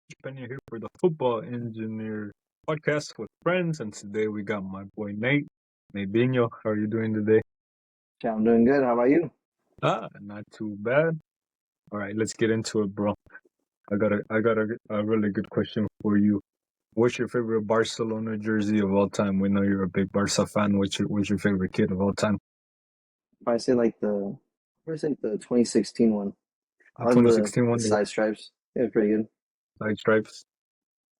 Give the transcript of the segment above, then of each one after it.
Coach Peña here for the Football Engineer podcast with friends, and today we got my boy Nate. Nadinho, how are you doing today? Yeah, I'm doing good. How about you? Not too bad. All right, let's get into it, bro. I got a really good question for you. What's your favorite Barcelona jersey of all time? We know you're a big Barca fan. What's your favorite kid of all time? If I say the 2016 one. The I love the 2016 the one, the side stripes. It was pretty good. side stripes.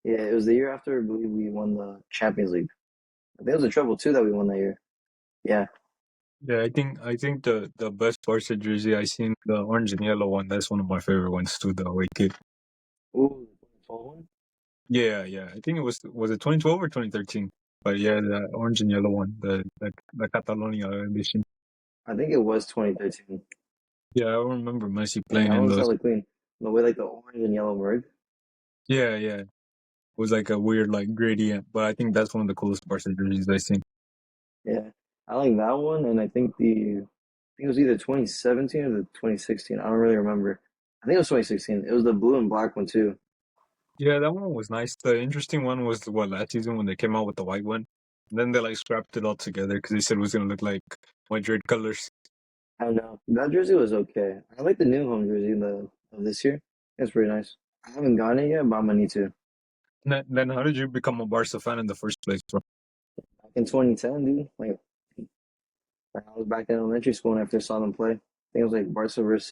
Yeah, it was the year after I believe we won the Champions League. I think it was a treble too that we won that year. Yeah. Yeah, I think the best Barca jersey I seen, the orange and yellow one. That's one of my favorite ones too. The away kit. Ooh, the 2012 one? Yeah. I think it was it 2012 or 2013? But yeah, the orange and yellow one, the Catalonia edition. I think it was 2013. Yeah, I remember Messi Yeah, playing that in one's those. hella clean. The way like the orange and yellow merged. Yeah. It was like a weird like gradient, but I think that's one of the coolest Barca jerseys I seen. Yeah. I like that one, and I think it was either 2017 or the 2016. I don't really remember. I think it was 2016. It was the blue and black one too. Yeah, that one was nice. The interesting one was what last season when they came out with the white one. And then they like scrapped it all together because they said it was gonna look like Madrid colors. I don't know. That jersey was okay. I like the new home jersey of this year. It's pretty nice. I haven't gotten it yet, but I'm gonna need to. Then how did you become a Barca fan in the first place, bro? Back in 2010, dude, like I was back in elementary school and after I saw them play. I think it was like Barca versus.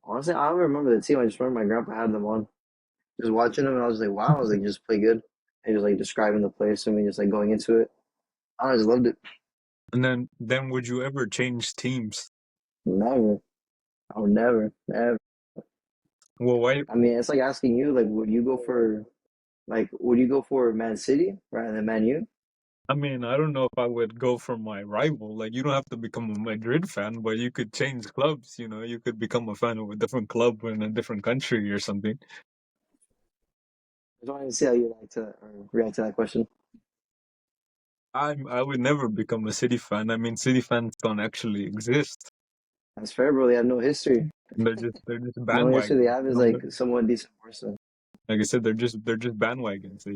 Honestly, I don't remember the team. I just remember my grandpa had them on. Just watching them, and I was like, wow, I was like, just play good. And just like describing the play, so me just like going into it. I just loved it. And then would you ever change teams? Never. I would never. Well, why? I mean, it's like asking you, like, would you go for Man City rather than Man U? I mean, I don't know if I would go for my rival. Like, you don't have to become a Madrid fan, but you could change clubs. You could become a fan of a different club in a different country or something. I just wanted to see how you react to that question. I would never become a City fan. I mean, City fans don't actually exist. That's fair, bro. They have no history. They're just The only history they bandwagons. have is like somewhat decent Barca. Like I said, they're just bandwagons.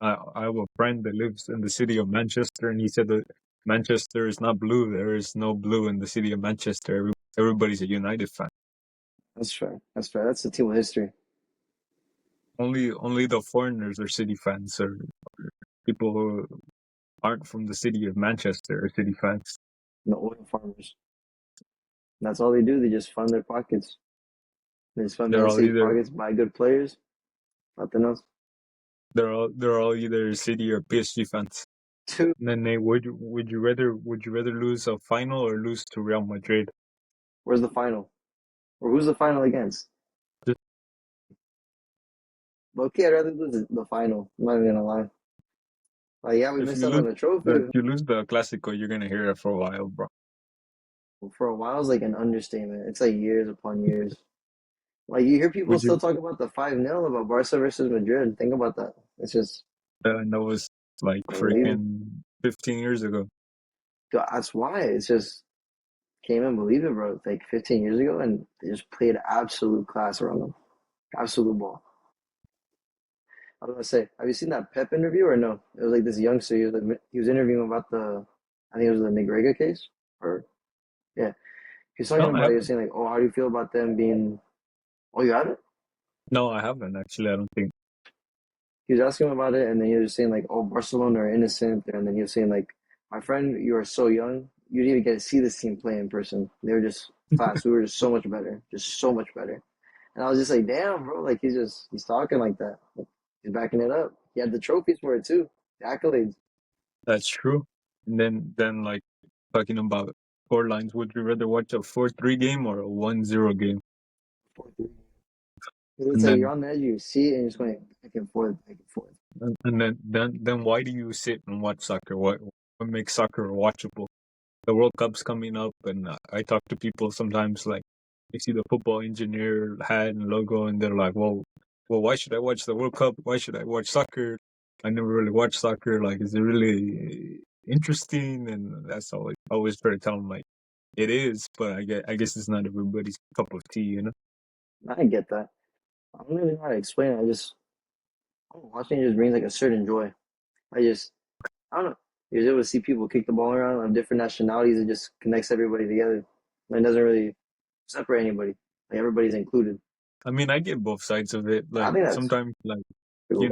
I have a friend that lives in the city of Manchester, and he said that Manchester is not blue. There is no blue in the city of Manchester. Everybody's a United fan. That's fair. That's fair. That's a team with history. Only the foreigners are City fans, or people who aren't from the city of Manchester are City fans. The oil farmers. That's all they do. They just fund their pockets. They just fund They're Man all City's either pockets, buy good players. Nothing else. they're all either City or PSG fans. Two. And then Nate, would you rather lose a final or lose to Real Madrid? Where's the final? Or who's the final against? Just But okay, I'd rather lose the final. I'm not even gonna lie. Like, yeah, we if missed you out lose on the if trophy. you lose the Clásico, you're gonna hear it for a while, bro. For a while, it's like an understatement. It's like years upon years. Like you hear people Would still you? talk about the 5-0 about Barca versus Madrid. Think about that. It's just And that was like unbelievable. freaking 15 years ago. That's why it's just can't even believe it, bro. It's like 15 years ago, and they just played absolute class around them, absolute ball. I was gonna say, have you seen that Pep interview or no? It was like this youngster. He was interviewing about I think it was the Negrega case, or yeah, he was talking No, I about. He was haven't. saying like, oh, how do you feel about them being? Oh, you haven't? No, I haven't actually. I don't think. He was asking him about it, and then he was saying like, "Oh, Barcelona are innocent," and then he was saying like, "My friend, you are so young. You didn't even get to see this team play in person. They were just class. We were just so much better, just so much better." And I was just like, "Damn, bro! Like he's talking like that. Like, he's backing it up. He had the trophies for it too, the accolades." That's true. And then like talking about score lines, would you rather watch a 4-3 game or a 1-0 game? 4-3. It's And like you're then on the edge, you see it, and you're just going back and forth, back and forth. and then why do you sit and watch soccer? What makes soccer watchable? The World Cup's coming up, and I talk to people sometimes like they see the football engineer hat and logo, and they're like, well, why should I watch the World Cup? Why should I watch soccer? I never really watched soccer. Like, is it really interesting? And that's always try to tell them like it is, but I guess it's not everybody's cup of tea, you know. I get that. I don't really know how to explain it. Watching just brings like a certain joy. I just, I don't know. You're able to see people kick the ball around of different nationalities. It just connects everybody together. It doesn't really separate anybody. Like everybody's included. I mean, I get both sides of it. I Like think that's sometimes, like cool.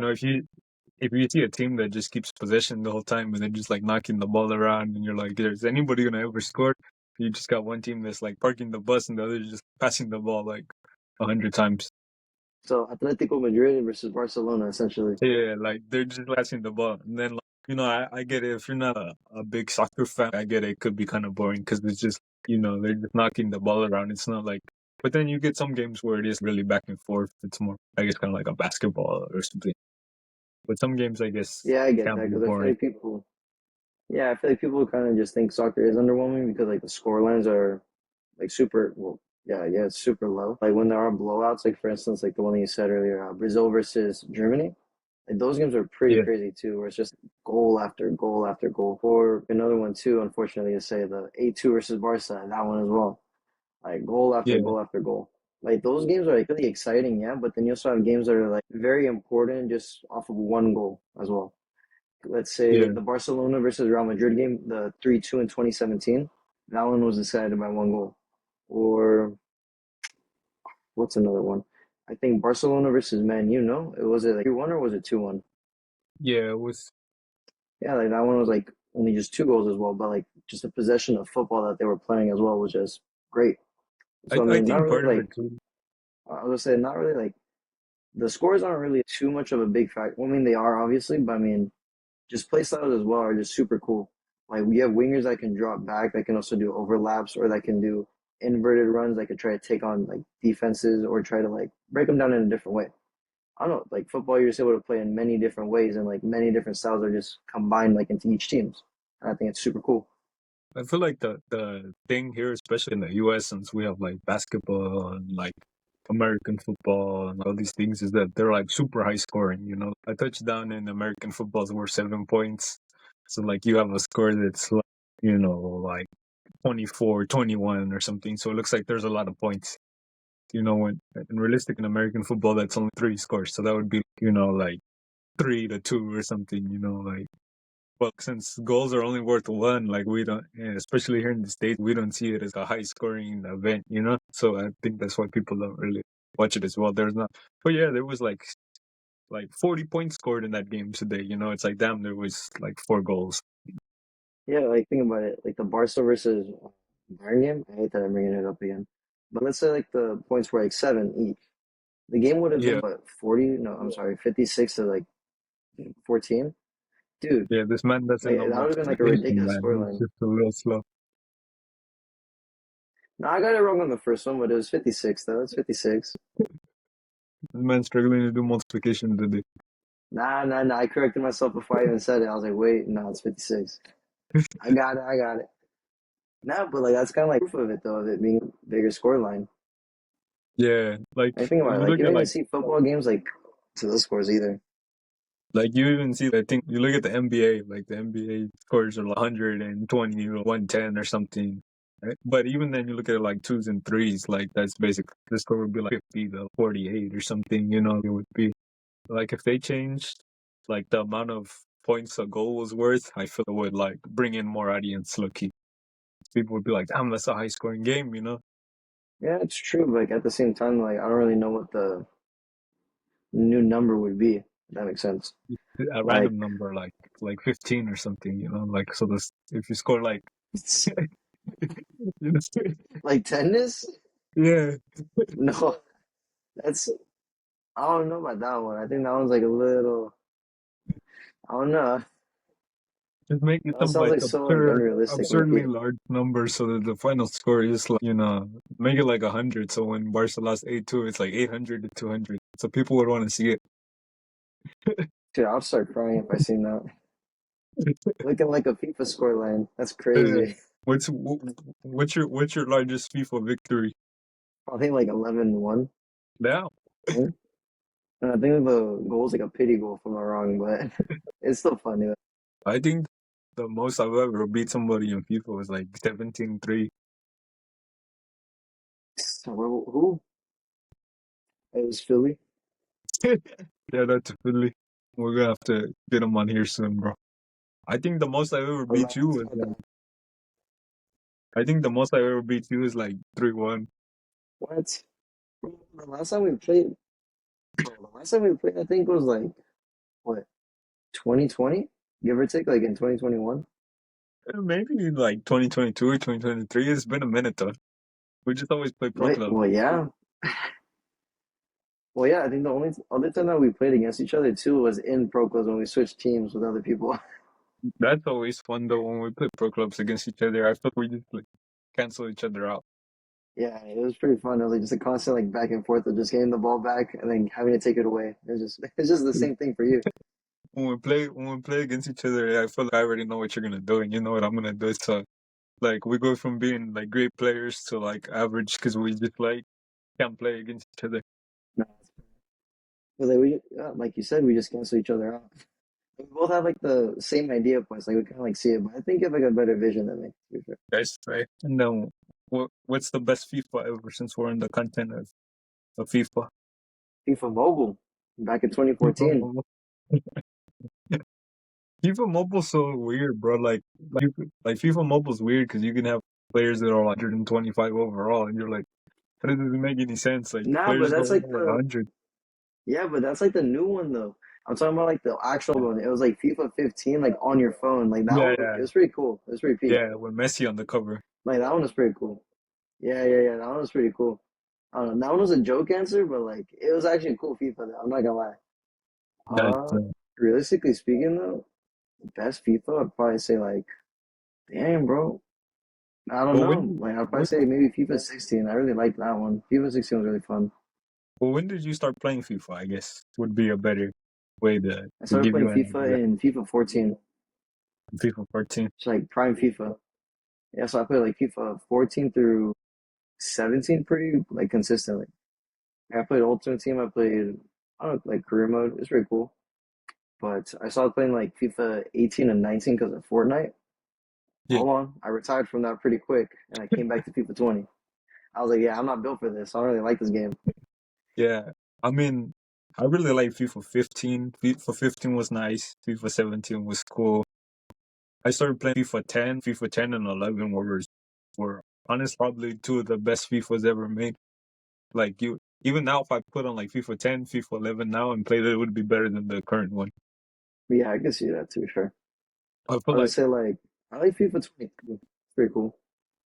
if you see a team that just keeps possession the whole time and they're just like knocking the ball around, and you're like, is anybody gonna ever score? You just got one team that's like parking the bus, and the other just passing the ball like 100 times. So Atletico Madrid versus Barcelona, essentially. Yeah, like they're just passing the ball, and then like, I get it. If you're not a big soccer fan, I get it. It could be kind of boring because it's just they're just knocking the ball around. It's not like, but then you get some games where it is really back and forth. It's more, I guess, kind of like a basketball or something. But some games, I guess, Yeah, I get can that be because I feel boring. like people. Yeah, I feel like people kind of just think soccer is underwhelming because like the score lines are like super. Well, yeah, it's super low. Like when there are blowouts, like for instance, like the one that you said earlier, Brazil versus Germany. Like those games are pretty Yeah, crazy too, where it's just goal after goal after goal. Or another one too, unfortunately, to say the 8-2 versus Barca, that one as well. Like goal after yeah, goal after goal. Like those games are like really exciting, yeah, but then you also have games that are like very important just off of one goal as well. Let's say yeah, the Barcelona versus Real Madrid game, the 3-2 in 2017. That one was decided by one goal. Or what's another one? I think Barcelona versus Man U, no? It was it like 3-1 or was it 2-1? yeah. It was. Yeah, like that one was like only just two goals as well, but like just the possession of football that they were playing as well was just great. So I I mean, not think really part of it like too. I would say not really like the scores aren't really too much of a big factor. Well, I mean, they are obviously, but I mean, just play styles as well are just super cool. Like we have wingers that can drop back, that can also do overlaps, or that can do inverted runs, that could try to take on like defenses or try to like break them down in a different way. I don't know, like football, you're just able to play in many different ways, and like many different styles are just combined like into each teams. And I think it's super cool. I feel like the thing here, especially in the U.S., since we have like basketball and like American football and all these things, is that they're like super high scoring. A touchdown in American football is worth 7 points. So like you have a score that's like, like 24, 21 or something. So it looks like there's a lot of points. When in realistic in American football, that's only three scores. So that would be, like 3-2 or something. Like. Well, since goals are only worth one, like we don't, especially here in the States, we don't see it as a high scoring event. So I think that's why people don't really watch it as well. There's not, but yeah, there was like 40 points scored in that game today. It's like damn, there was like 4 goals. Yeah, like think about it, like the Barca versus Bayern game. I hate that I'm bringing it up again, but let's say like the points were like seven each. The game would have been Yeah, what 40? No, I'm sorry, 56 to like 14. Dude, yeah. This man doesn't like know that would have been like a multiplication, ridiculous man. He's scoreline. just a little slow. No, I got it wrong on the first one, but it was 56 though. It's 56. This man's struggling to do multiplication today. Nah. I corrected myself before I even said it. I was like, wait, no, it's 56. I got it. Nah, but like that's kind of like proof of it though, of it being a bigger scoreline. Yeah, like Like think about it, you like look you don't at even see football games like to those scores either. you even see, I think you look at the NBA, like the NBA scores are 120 or 110 or something. Right? But even then, you look at like twos and threes, like that's basically the score would be like 50 to 48 or something. It would be like if they changed like the amount of points a goal was worth, I feel it would like bring in more audience. Lucky people would be like, damn, that's a high scoring game. Yeah, it's true, but like at the same time, like I don't really know what the new number would be. If that makes sense. A Like random number like 15 or something. Like so this if you score like you know, like tennis? yeah. No, that's I don't know about that one. I think that one's like a little. I don't know. Just make it That some sounds like like so like unrealistic, low absurdly key. large number so that the final score is like, make it like 100. So when Barca lost 8-2, it's like 800 to 200. So people would want to see it. Dude, I'll start crying if I see that. Looking like a FIFA scoreline. That's Uh, crazy. what's your largest FIFA victory? I think like 11-1. Now, I think. And I think the goal's like a pity goal if I'm not wrong, but it's still funny. I think the most I've ever beat somebody in FIFA was like 17-3. So, who? It was Philly. Yeah, that's Philly. We're gonna have to get him on here soon, bro. I think the most I ever What beat about you what's was about like, that? I think the most I ever beat you is like 3-1. What? Bro, the last time we played, I think was like what 2020, give or take, like in 2021. Maybe like 2022 or 2023. It's been a minute though. We just always play pro Wait, club. well, yeah. I think the only other time that we played against each other too was in Pro Clubs when we switched teams with other people. That's always fun though when we play pro clubs against each other. I feel like we just like cancel each other out. Yeah, it was pretty fun. It was like just a constant like back and forth of just getting the ball back and then having to take it away. It's just the same thing for you. When we play against each other, I feel like I already know what you're gonna do, and you know what I'm gonna do. So like we go from being like great players to like average because we just like can't play against each other. No, but like like you said, we just cancel each other out. We both have like the same idea points. Like we kind of like see it, but I think you have like a better vision than me. To be fair. That's right. And then what's the best FIFA ever since we're in the content of FIFA? FIFA Mobile back in FIFA 2014. Mobile. FIFA Mobile's so weird, bro. Like FIFA Mobile's weird because you can have players that are like 125 overall, and you're like, that doesn't make any sense. Like Nah, but players go that's like over like the 100. yeah, but that's like the new one though. I'm talking about like the actual one. It was like FIFA 15, like on your phone. Like that Yeah, one, yeah, it was pretty cool. It was pretty peak. yeah. With Messi on the cover. Like that one was pretty cool. Yeah. That one was pretty cool. I don't know. That one was a joke answer, but like it was actually a cool FIFA. Though. I'm not gonna lie. That's Realistically speaking though, the best FIFA, I'd probably say like, damn, bro. I don't But know. Like I'd probably say maybe FIFA 16. I really liked that one. FIFA 16 was really fun. when did you start playing FIFA? I guess would be a better way I to started give playing you an FIFA idea. in FIFA 14. FIFA 14. It's like prime FIFA. Yeah, so I played like FIFA 14 through 17 pretty like consistently. I played Ultimate Team. I played I don't know, like career mode. It's pretty cool. But I started playing like FIFA 18 and 19 because of Fortnite. Yeah, Hold on, I retired from that pretty quick, and I came back to FIFA 20. I was like, yeah, I'm not built for this. I don't really like this game. yeah. I mean, I really like FIFA 15. FIFA 15 was nice. FIFA 17 was cool. I started playing FIFA 10. FIFA 10 and 11 were honest probably two of the best FIFAs ever made. Like you, even now, if I put on like FIFA 10, FIFA 11 now and played it, it would be better than the current one. But yeah, I can see that to be fair. I I feel would like say like I like FIFA 22. It's pretty cool.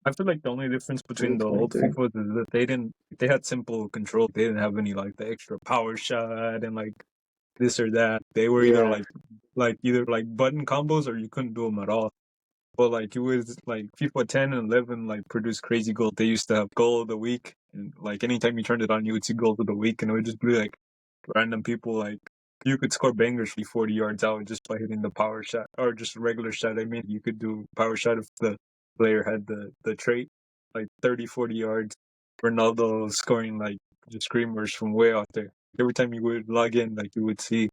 I feel like the only difference between FIFA the old 23. FIFAs is that they had simple control. They didn't have any like the extra power shot and like this or that. They were either Yeah, like either like button combos or you couldn't do them at all. But like it was like FIFA 10 and 11 like produced crazy goals. They used to have goal of the week, and like anytime you turned it on, you would see goals of the week, and it would just be like random people like you could score bangers from 40 yards out just by hitting the power shot or just a regular shot. I mean, you could do power shot if the player had the trait like 30, 40 yards. Ronaldo scoring like just screamers from way out there. Every time you would log in, like you would see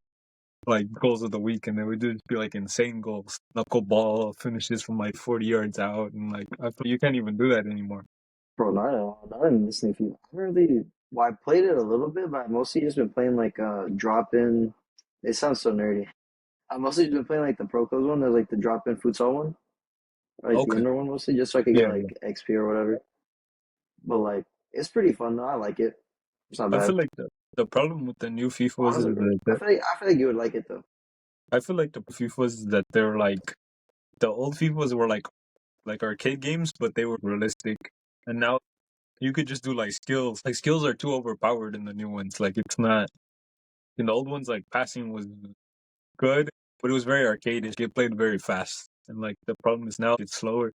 like goals of the week, and they would just be like insane goals, knuckleball finishes from like 40 yards out, and like I feel you can't even do that anymore. bro, not at all. Not in listening FIFA. I really, well, I played it a little bit, but I mostly just been playing like drop in. It sounds so nerdy. I mostly just been playing like the Pro Clubs one, there's like the drop in futsal one, or like the Okay, indoor one mostly, just so I could get yeah, yeah. like XP or whatever. But like, it's pretty fun though. I like it. It's not I feel bad. like the problem with the new FIFAs is Honestly, bro. that I feel like you would like it though. I feel like the FIFAs is that they're like the old FIFAs were like arcade games, but they were realistic, and now you could just do like skills. Like skills are too overpowered in the new ones. Like it's not in the old ones. Like passing was good, but it was very arcadish. It played very fast, and like the problem is now it's slower.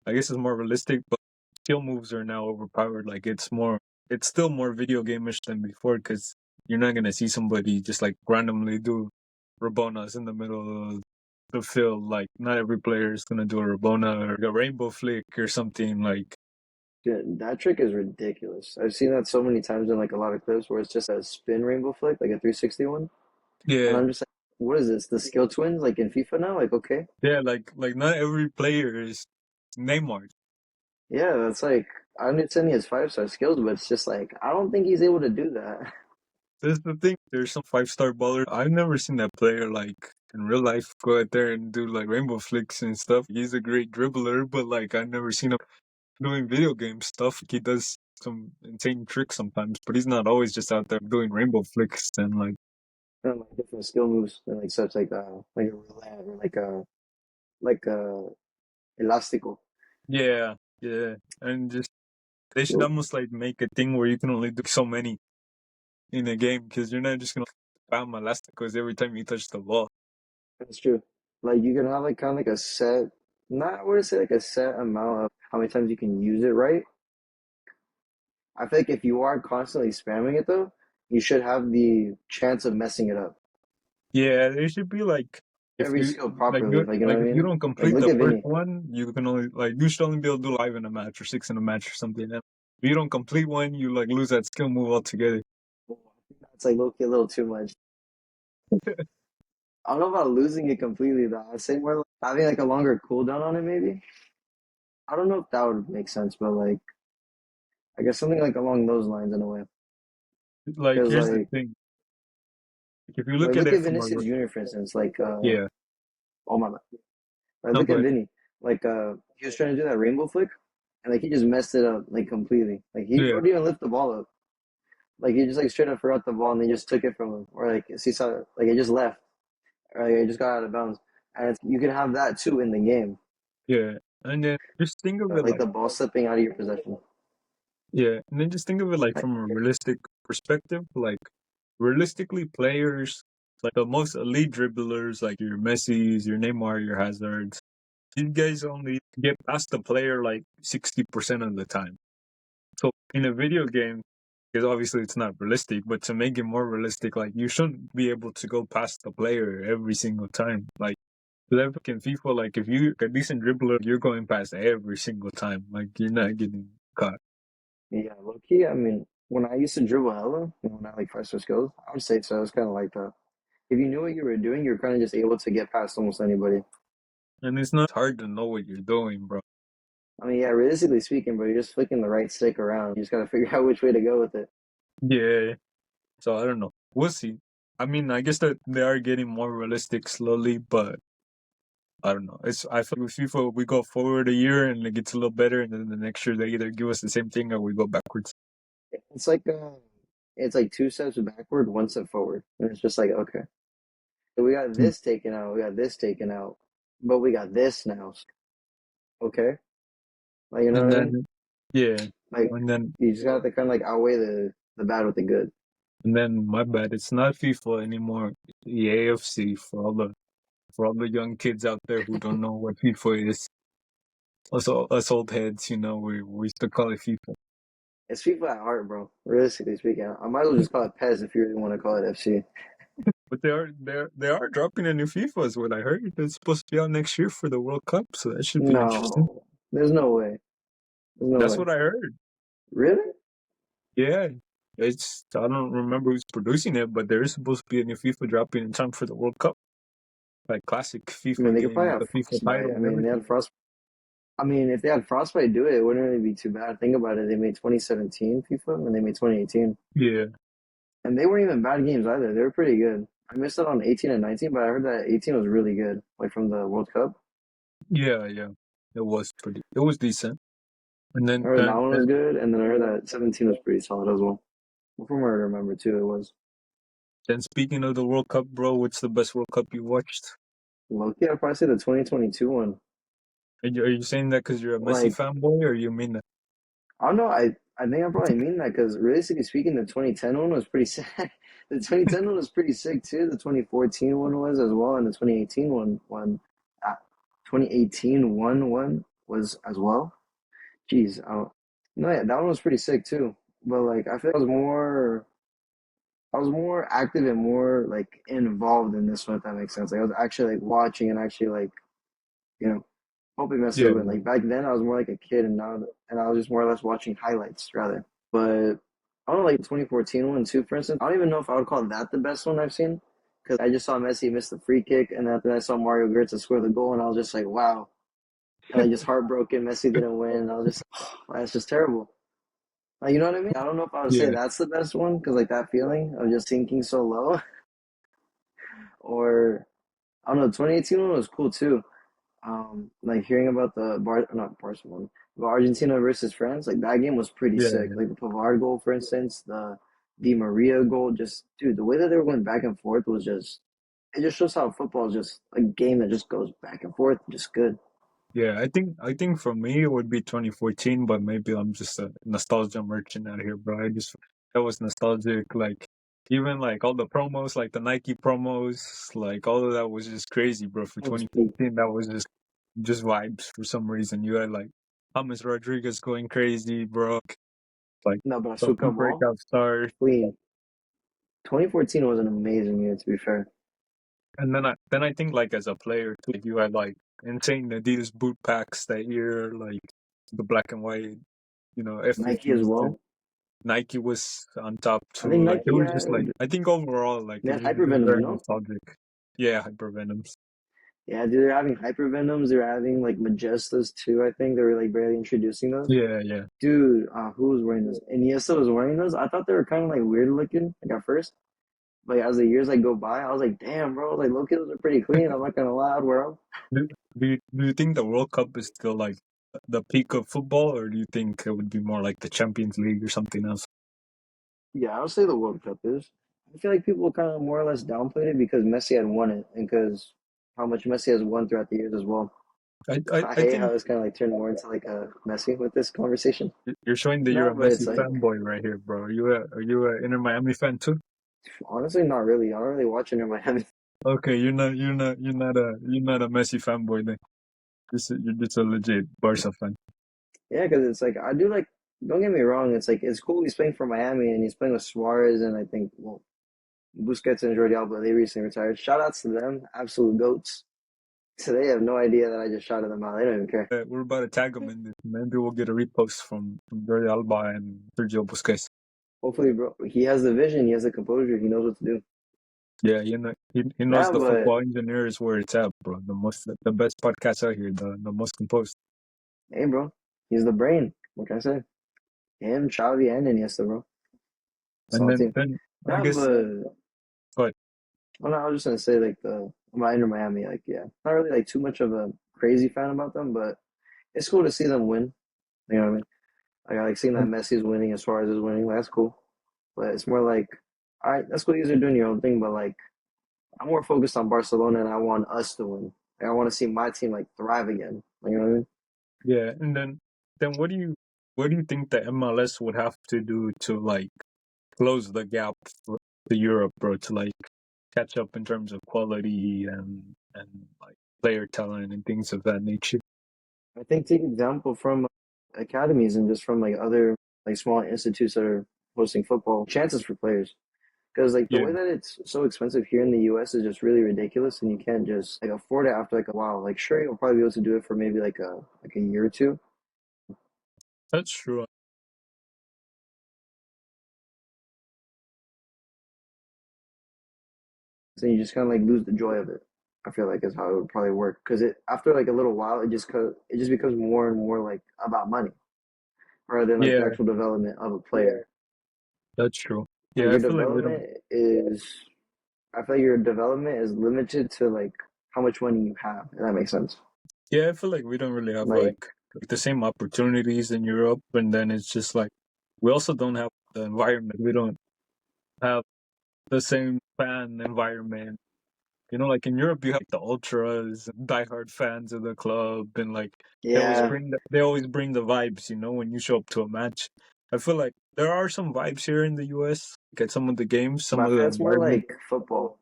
I guess it's more realistic, but skill moves are now overpowered. Like it's still more video gameish than before because you're not gonna see somebody just like randomly do Rabonas in the middle of the field. Like not every player is gonna do a Rabona or a rainbow flick or something. Like Dude, that trick is ridiculous. I've seen that so many times in like a lot of clips where it's just a spin rainbow flick, like a 360 one. And yeah, I'm just like, what is this? The skill twins like in FIFA now? Like, okay. yeah, like not every player is Neymar. Yeah, that's like I understand he has 5-star skills, but it's just like I don't think he's able to do that. That's the thing. There's some 5-star baller. I've never seen that player in real life go out there and do rainbow flicks and stuff. He's a great dribbler, but I've never seen him doing video game stuff. He does some insane tricks sometimes, but he's not always just out there doing rainbow flicks and different skill moves and such like a roulette or like a elastico. yeah, yeah, and just they should So almost make a thing where you can only do so many in a game because you're not just gonna spam elasticos every time you touch the ball. that's true. Like you can have kind of a set, not I wouldn't say like a set amount of how many times you can use it, right? I feel like if you are constantly spamming it though, you should have the chance of messing it up. Yeah, there should be if Every you skill properly, you know what if I you mean? don't Like complete look the at first Vinny. one, you can only you should only be able to do 5 in a match or 6 in a match or something. And if you don't complete one, you lose that skill move altogether. It's like low key a little too much. I don't know about losing it completely though. I'd say more like having a longer cooldown on it maybe. I don't know if that would make sense, but I guess something along those lines in a way. Because Here's the thing: if you look at look it at from a Vinicius Junior for instance. yeah, Oh my god. Like no, look go at ahead. Vinny. He was trying to do that rainbow flick and he just messed it up completely. Like he Yeah, didn't even lift the ball up. Like he just straight up forgot the ball and they just took it from him. Or he saw it just left. Or it just got out of bounds. And you can have that too in the game. yeah, and then just think of it The ball slipping out of your possession. yeah, and then just think of it Like, from a realistic perspective. Realistically, players the most elite dribblers, like your Messi's, your Neymar, your Hazards, these guys only get past the player 60% of the time. So in a video game, because obviously it's not realistic, but to make it more realistic, you shouldn't be able to go past the player every single time. In FIFA, if you're a decent dribbler, you're going past every single time. You're not getting caught. yeah, low key. I mean, when I used to dribble hella, when I first was skills, I would say so. It's kind of like that. If you knew what you were doing, you're kind of just able to get past almost anybody. And it's not hard to know what you're doing, bro. I mean, yeah, realistically speaking, bro, you're just flicking the right stick around. You just gotta figure out which way to go with it. Yeah. So I don't know. We'll see. I mean, I guess that they are getting more realistic slowly, but I don't know. I feel with FIFA we go forward a year and it gets a little better, and then the next year they either give us the same thing or we go backwards. It's it's two steps backward, one step forward, and it's just okay. So we got Hmm. this taken out, we got this taken out, but we got this now. Okay, you know And what I mean? then yeah, Like and then you just got to kind of outweigh the bad with the good. my bad. It's not FIFA anymore. It's the AFC for all the young kids out there who don't know what FIFA is. Us old heads, we used to call it FIFA. It's FIFA at heart, bro. Realistically speaking, I might as well just call it PES if you really want to call it FC. But they are dropping a new FIFA is what I heard. It's supposed to be out next year for the World Cup, so that should be interesting. No, there's no way. There's no That's way. what I heard. Really? Yeah. I don't remember who's producing it, but there is supposed to be a new FIFA dropping in time for the World Cup. Classic I mean, FIFA they could game probably with have the FIFA frostbite. title I and mean, they everything. had frost. I mean, if they had frostbite do it, it wouldn't really be too bad. Think about it. They made 2017 FIFA and they made 2018, Yeah. and they weren't even bad games either. They were pretty good. I missed out on 18 and 19, but I heard that 18 was really good, from the World Cup. Yeah, yeah. It was decent. And I then heard that one was good, and then I heard that 17 was pretty solid as well. From what I remember too, it was. speaking of the World Cup, bro, what's the best World Cup you watched? Low-key, I'd probably say the 2022 one. Are you saying that because you're a Messi Like, fanboy, or you mean that? I don't know. I think I probably mean that because realistically speaking, the 2010 one was pretty sick. The 2010 one was pretty sick too. The 2014 one was as well, and the 2018 uh, 2018 one was as well. Jeez, I don't. No, yeah, that one was pretty sick too. But I feel like I was more active and more involved in this one. If that makes sense. I was actually watching and actually you know hoping Messi Yeah, would win. Back then, I was more like a kid, and I was just more or less watching highlights rather. But I don't know, 2014 one too, for instance. I don't even know if I would call that the best one I've seen because I just saw Messi miss the free kick, and then I saw Mario Götze score the goal, and I was just like, wow, and just heartbroken. Messi didn't win. And I was just, that's just terrible. Like, you know what I mean? I don't know if I would say Yeah, that's the best one because like that feeling of just sinking so low, or I don't know. 2018 one was cool too. Like hearing about the not Barcelona, but Argentina versus France, like that game was pretty yeah, sick. yeah. Like the Pavard goal, for instance, the Di Maria goal, just dude, the way that they were going back and forth was just it just shows how football is just a game that just goes back and forth, just good. Yeah, I think for me it would be 2014, but maybe I'm just a nostalgia merchant out here, bro. I just that was nostalgic, like even like all the promos, like the Nike promos, like all of that was just crazy, bro. For It was peak. 2014, that was just vibes for some reason. You had like James Rodriguez going crazy, bro. Like No, but the Asuka two ball, breakout stars, clean. 2014 was an amazing year, to be fair. and then I think like as a player too, like, you had like insane Adidas boot packs that year, like the black and white, Nike as F50s. well. Nike was on top I think too. Like it Nike was just like had I think overall like they it had was just hypervenoms, you very know? nostalgic. Yeah, hypervenoms. Yeah, dude, they're having hypervenoms. They're having like Majestas too. I think they were like barely introducing those. Yeah, yeah. Dude, who was wearing those? Iniesta was wearing those. I thought they were kind of like weird looking, like at first. But as the years like go by, I was like, damn, bro, like look, those are pretty clean. I'm not gonna lie, I'd wear them. Do you think the World Cup is still like the peak of football, or do you think it would be more like the Champions League or something else? Yeah, I would say the World Cup is. I feel like people kind of more or less downplayed it because Messi had won it and because how much Messi has won throughout the years as well. I I, I I hate how think it's kind of like turned more into like a Messi with this conversation. you're showing that you're No, a but it's Messi like fanboy right here, bro. Are you a Inter Miami fan too? honestly not really. I don't really watch it in Miami. Okay, you're not a Messi fanboy then. You're just a legit Barca fan. Yeah, because it's like I do like. Don't get me wrong. It's like it's cool he's playing for Miami and he's playing with Suarez and I think well Busquets and Jordi Alba. They recently retired. Shout outs to them, absolute goats. So they have no idea that I just shouted them out. They don't even care. We're about to tag him in this. Maybe we'll get a repost from Jordi Alba and Sergio Busquets. Hopefully, bro. He has the vision. He has the composure. He knows what to do. Yeah, he knows Nah, the but football engineer is where it's at, bro. The best podcast out here, the most composed. hey, bro, he's the brain. What can I say? Him, Xavi, and Iniesta, bro. And Solid team. then I Nah, guess, but but well, no, I was just gonna say like the about Inter Miami, like yeah, not really like too much of a crazy fan about them, but it's cool to see them win. You know what I mean? Like I like seeing that Messi's winning and Suarez is winning. Like, that's cool. But it's more like, all right, that's cool. You guys are doing your own thing, but like I'm more focused on Barcelona and I want us to win. Like, I want to see my team like thrive again. Like, you know what I mean? yeah, and then what do you think the MLS would have to do to like close the gap to Europe, bro? To like catch up in terms of quality and like player talent and things of that nature. I think take example from academies and just from like other like small institutes that are hosting football chances for players. Because like the Yeah, way that it's so expensive here in the U.S. is just really ridiculous, and you can't just like afford it after like a while. Like sure, you'll probably be able to do it for maybe like a year or two. that's true. So you just kind of like lose the joy of it. I feel like is how it would probably work. Because it after like a little while, it just becomes more and more like about money rather than like the Yeah, actual development of a player. that's true. Like Yeah, I your feel like we don't. development is, I feel like your development is limited to like how much money you have. If that makes sense. Yeah, I feel like we don't really have Like like the same opportunities in Europe, and then it's just like we also don't have the environment. We don't have the same fan environment. Like in Europe, you have the ultras, diehard fans of the club, and like yeah, they always bring the vibes. When you show up to a match, I feel like there are some vibes here in the U.S. Like at some of the games, some but I of feel the it's more environment. like football.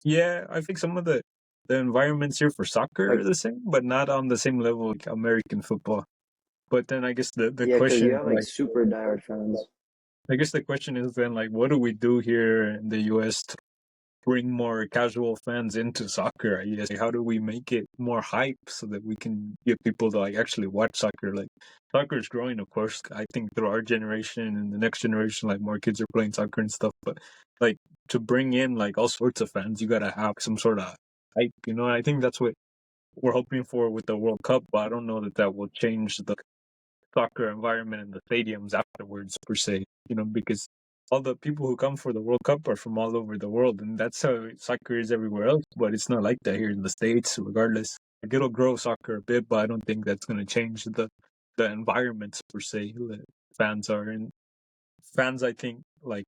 Yeah, I think some of the environments here for soccer Like are the same, but not on the same level like American football. But then I guess the yeah, because question you is have like like super diehard fans. I guess the question is then like what do we do here in the US to bring more casual fans into soccer? I guess like, how do we make it more hype so that we can get people to like actually watch soccer? Like soccer is growing, of course. I think through our generation and the next generation, like more kids are playing soccer and stuff. But like to bring in like all sorts of fans, you gotta have some sort of hype. And I think that's what we're hoping for with the World Cup. But I don't know that will change soccer environment in the stadiums afterwards per se, because all the people who come for the World Cup are from all over the world, and that's how soccer is everywhere else. But it's not like that here in the States. Regardless, like, it'll grow soccer a bit, but I don't think that's going to change the environments per se that fans are in. Fans, I think, like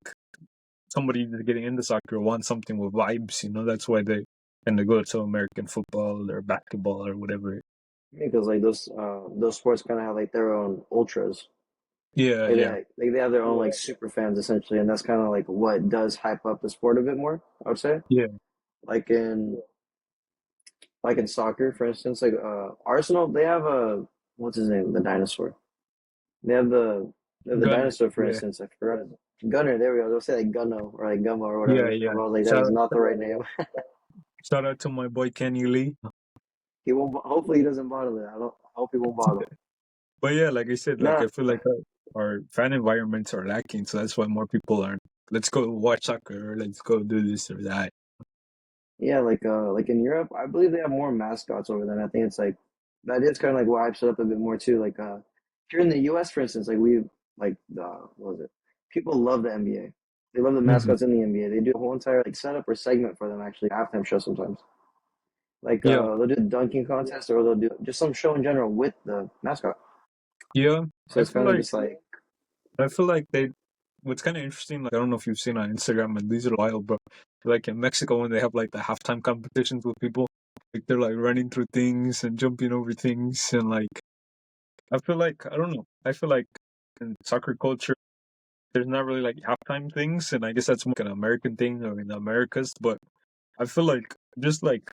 somebody that's getting into soccer wants something with vibes. That's why they tend to go to American football or basketball or whatever. Because like those sports kind of have like their own ultras. Yeah, Like yeah, they have their own like super fans essentially, and that's kind of like what does hype up the sport a bit more. I would say, yeah. like in soccer, for instance, like Arsenal, they have a what's his name, the dinosaur. They have the Gunner. dinosaur, for Yeah, instance. I forgot his Gunner. There we go. They'll say like Gunno or like Gummo or yeah, whatever. I yeah. was like, that Shout is out, not the right name. shout out to my boy Kenny Lee. He won't. Hopefully, he doesn't bottle it. I hope he won't bottle. But yeah, like I said, like Nah, I feel like our fan environments are lacking, so that's why more people aren't. Let's go watch soccer, or let's go do this or that. yeah, like in Europe, I believe they have more mascots over there. And I think it's like that is kind of like what hypes it up a bit more too. Like here in the U.S., for instance, like we like what was it? People love the NBA. They love the Mhm. mascots in the NBA. They do a whole entire like setup or segment for them actually halftime show sometimes. Like Yeah, they'll do a dunking contest or they'll do just some show in general with the mascot. yeah. So I it's feel kind of like just like I feel like they. What's kind of interesting, like I don't know if you've seen on Instagram, and these are wild, but like in Mexico when they have like the halftime competitions with people, like they're like running through things and jumping over things, and like I feel like I don't know. I feel like in soccer culture, there's not really like halftime things, and I guess that's more like an American thing or in the Americas. But I feel like just like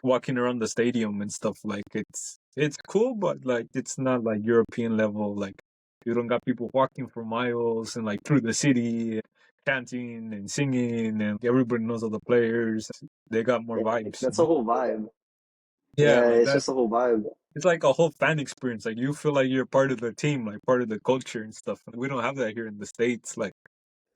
walking around the stadium and stuff, like it's cool, but like it's not like European level. Like you don't got people walking for miles and like through the city, chanting and singing, and everybody knows all the players. They got more yeah, vibes, that's a whole vibe. Yeah, Yeah, like it's that. just a whole vibe. It's like a whole fan experience. Like you feel like you're part of the team, like part of the culture and stuff. We don't have that here in the States. Like, I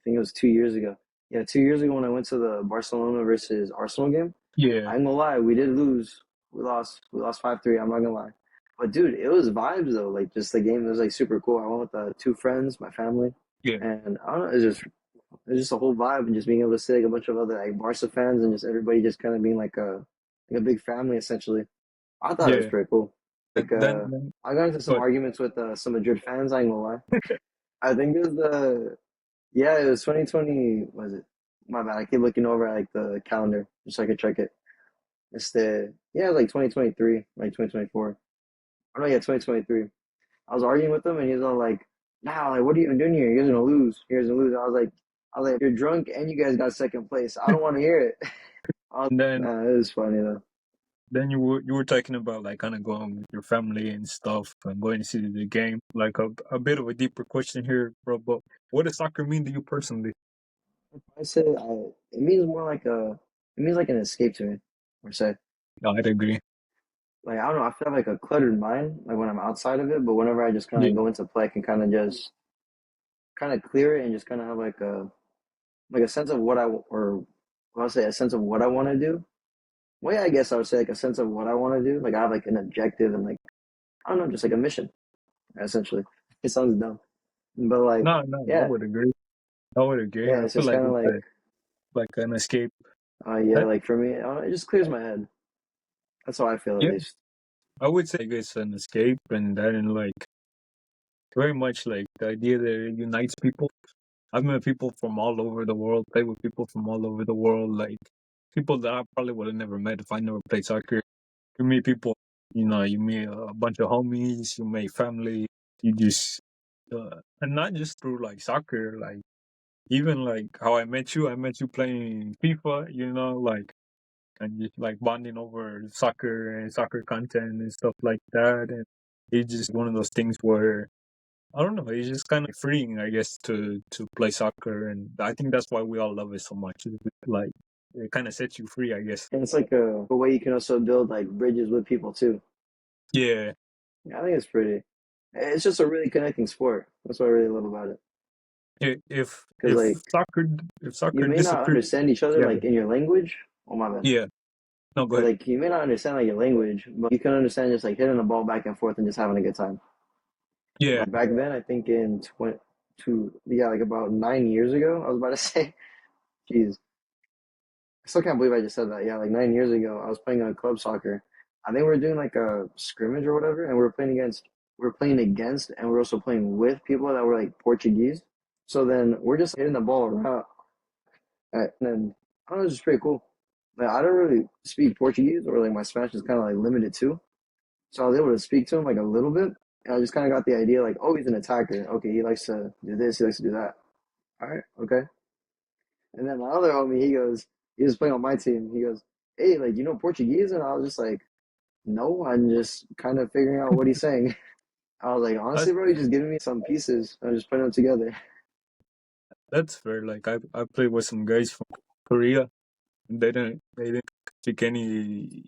think it was 2 years ago. Yeah, 2 years ago when I went to the Barcelona versus Arsenal game. yeah, I ain't gonna lie, we did lose. We lost 5-3. I'm not gonna lie. But dude, it was vibes though. Like just the game was like super cool. I went with two friends, my family, yeah, and I don't know. It's just a whole vibe and just being able to see like a bunch of other like Barca fans and just everybody just kind of being like a big family essentially. I thought it was yeah. pretty cool. Like Then I got into some but arguments with some Madrid fans. I ain't gonna lie. I think it was yeah, it was 2020. Was it? My bad. I keep looking over at like the calendar just so I could check it. It's yeah, like 2023, like 2024. Oh no, yeah, 2023. I was arguing with him and he was all like, "Nah, like what are you even doing here? You're gonna lose. You're gonna lose." I was like, "You're drunk and you guys got second place. I don't want to hear it." then Nah, it was funny though. then you were talking about like kind of going with your family and stuff and going to see the game. Like a bit of a deeper question here, bro. But what does soccer mean to you personally? I say it means more like it means like an escape to me, or say. I'd agree. Like I don't know, I feel like a cluttered mind, like when I'm outside of it, but whenever I just kind of Yeah, go into play, I can kind of just kind of clear it and just kind of have like a sense of what or I'll say a sense of what I want to do. Well, yeah, I guess I would say like a sense of what I want to do. Like I have like an objective and like I don't know, just like a mission, essentially. It sounds dumb, but like no, no, I yeah, would agree. I would agree. yeah, I it's feel just like kind of it's like like an escape. yeah, That, like for me, I don't know, it just clears my head. That's how I feel at yeah, least. I would say it's an escape, and then like very much like the idea that it unites people. I've met people from all over the world, played with people from all over the world, like people that I probably would have never met if I never played soccer. You meet people, you meet a bunch of homies, you make family, you just, and not just through like soccer, like even like how I met you playing FIFA, like, and just like bonding over soccer and soccer content and stuff like that. And it's just one of those things where I don't know. It's just kind of freeing, I guess, to play soccer, and I think that's why we all love it so much. Like it kind of sets you free, I guess. And it's like a way you can also build like bridges with people too. Yeah. Yeah, I think it's pretty. It's just a really connecting sport. That's what I really love about it. If Because like if you soccer may not disappeared, understand each other yeah, like in your language. Oh my bad. yeah. No, go But ahead. like you may not understand like your language, but you can understand just like hitting the ball back and forth and just having a good time. Yeah, Like back then, I think in yeah, like about 9 years ago, I was about to say, jeez, I still can't believe I just said that. Yeah, like 9 years ago, I was playing club soccer. I think we were doing like a scrimmage or whatever, and we were playing against, and we were also playing with people that were like Portuguese. So then we're just hitting the ball around, and then I don't know, it's just pretty cool. Like, I don't really speak Portuguese, or like my Spanish is kind of like limited too. So I was able to speak to him like a little bit, and I just kind of got the idea like, oh, he's an attacker. Okay, he likes to do this, he likes to do that. All right, okay. And then my other homie, he was playing on my team. He goes, hey, like, you know Portuguese? And I was just like, no, I'm just kind of figuring out what he's saying. I was like, that's honestly, bro, he's just giving me some pieces. I'm just putting them together. that's fair. Like I played with some guys from Korea. They didn't speak any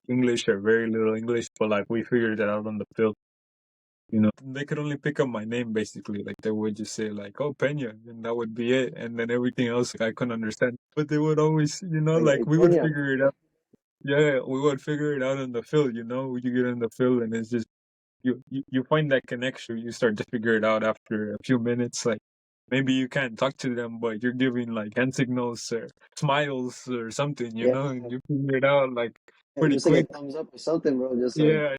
English or very little English, but like we figured it out on the field. They could only pick up my name basically. Like they would just say like, "Oh, Peña," and that would be it. And then everything else I couldn't understand. But they would always, Like, like hey, we would Peña. figure it out. Yeah, we would figure it out on the field. You get in the field and it's just you find that connection. You start to figure it out after a few minutes. Like maybe you can't talk to them, but you're giving like hand signals or smiles or something. Yeah, And you figure it out like yeah, pretty just like a quick. thumbs up or something, bro. Just like, Yeah,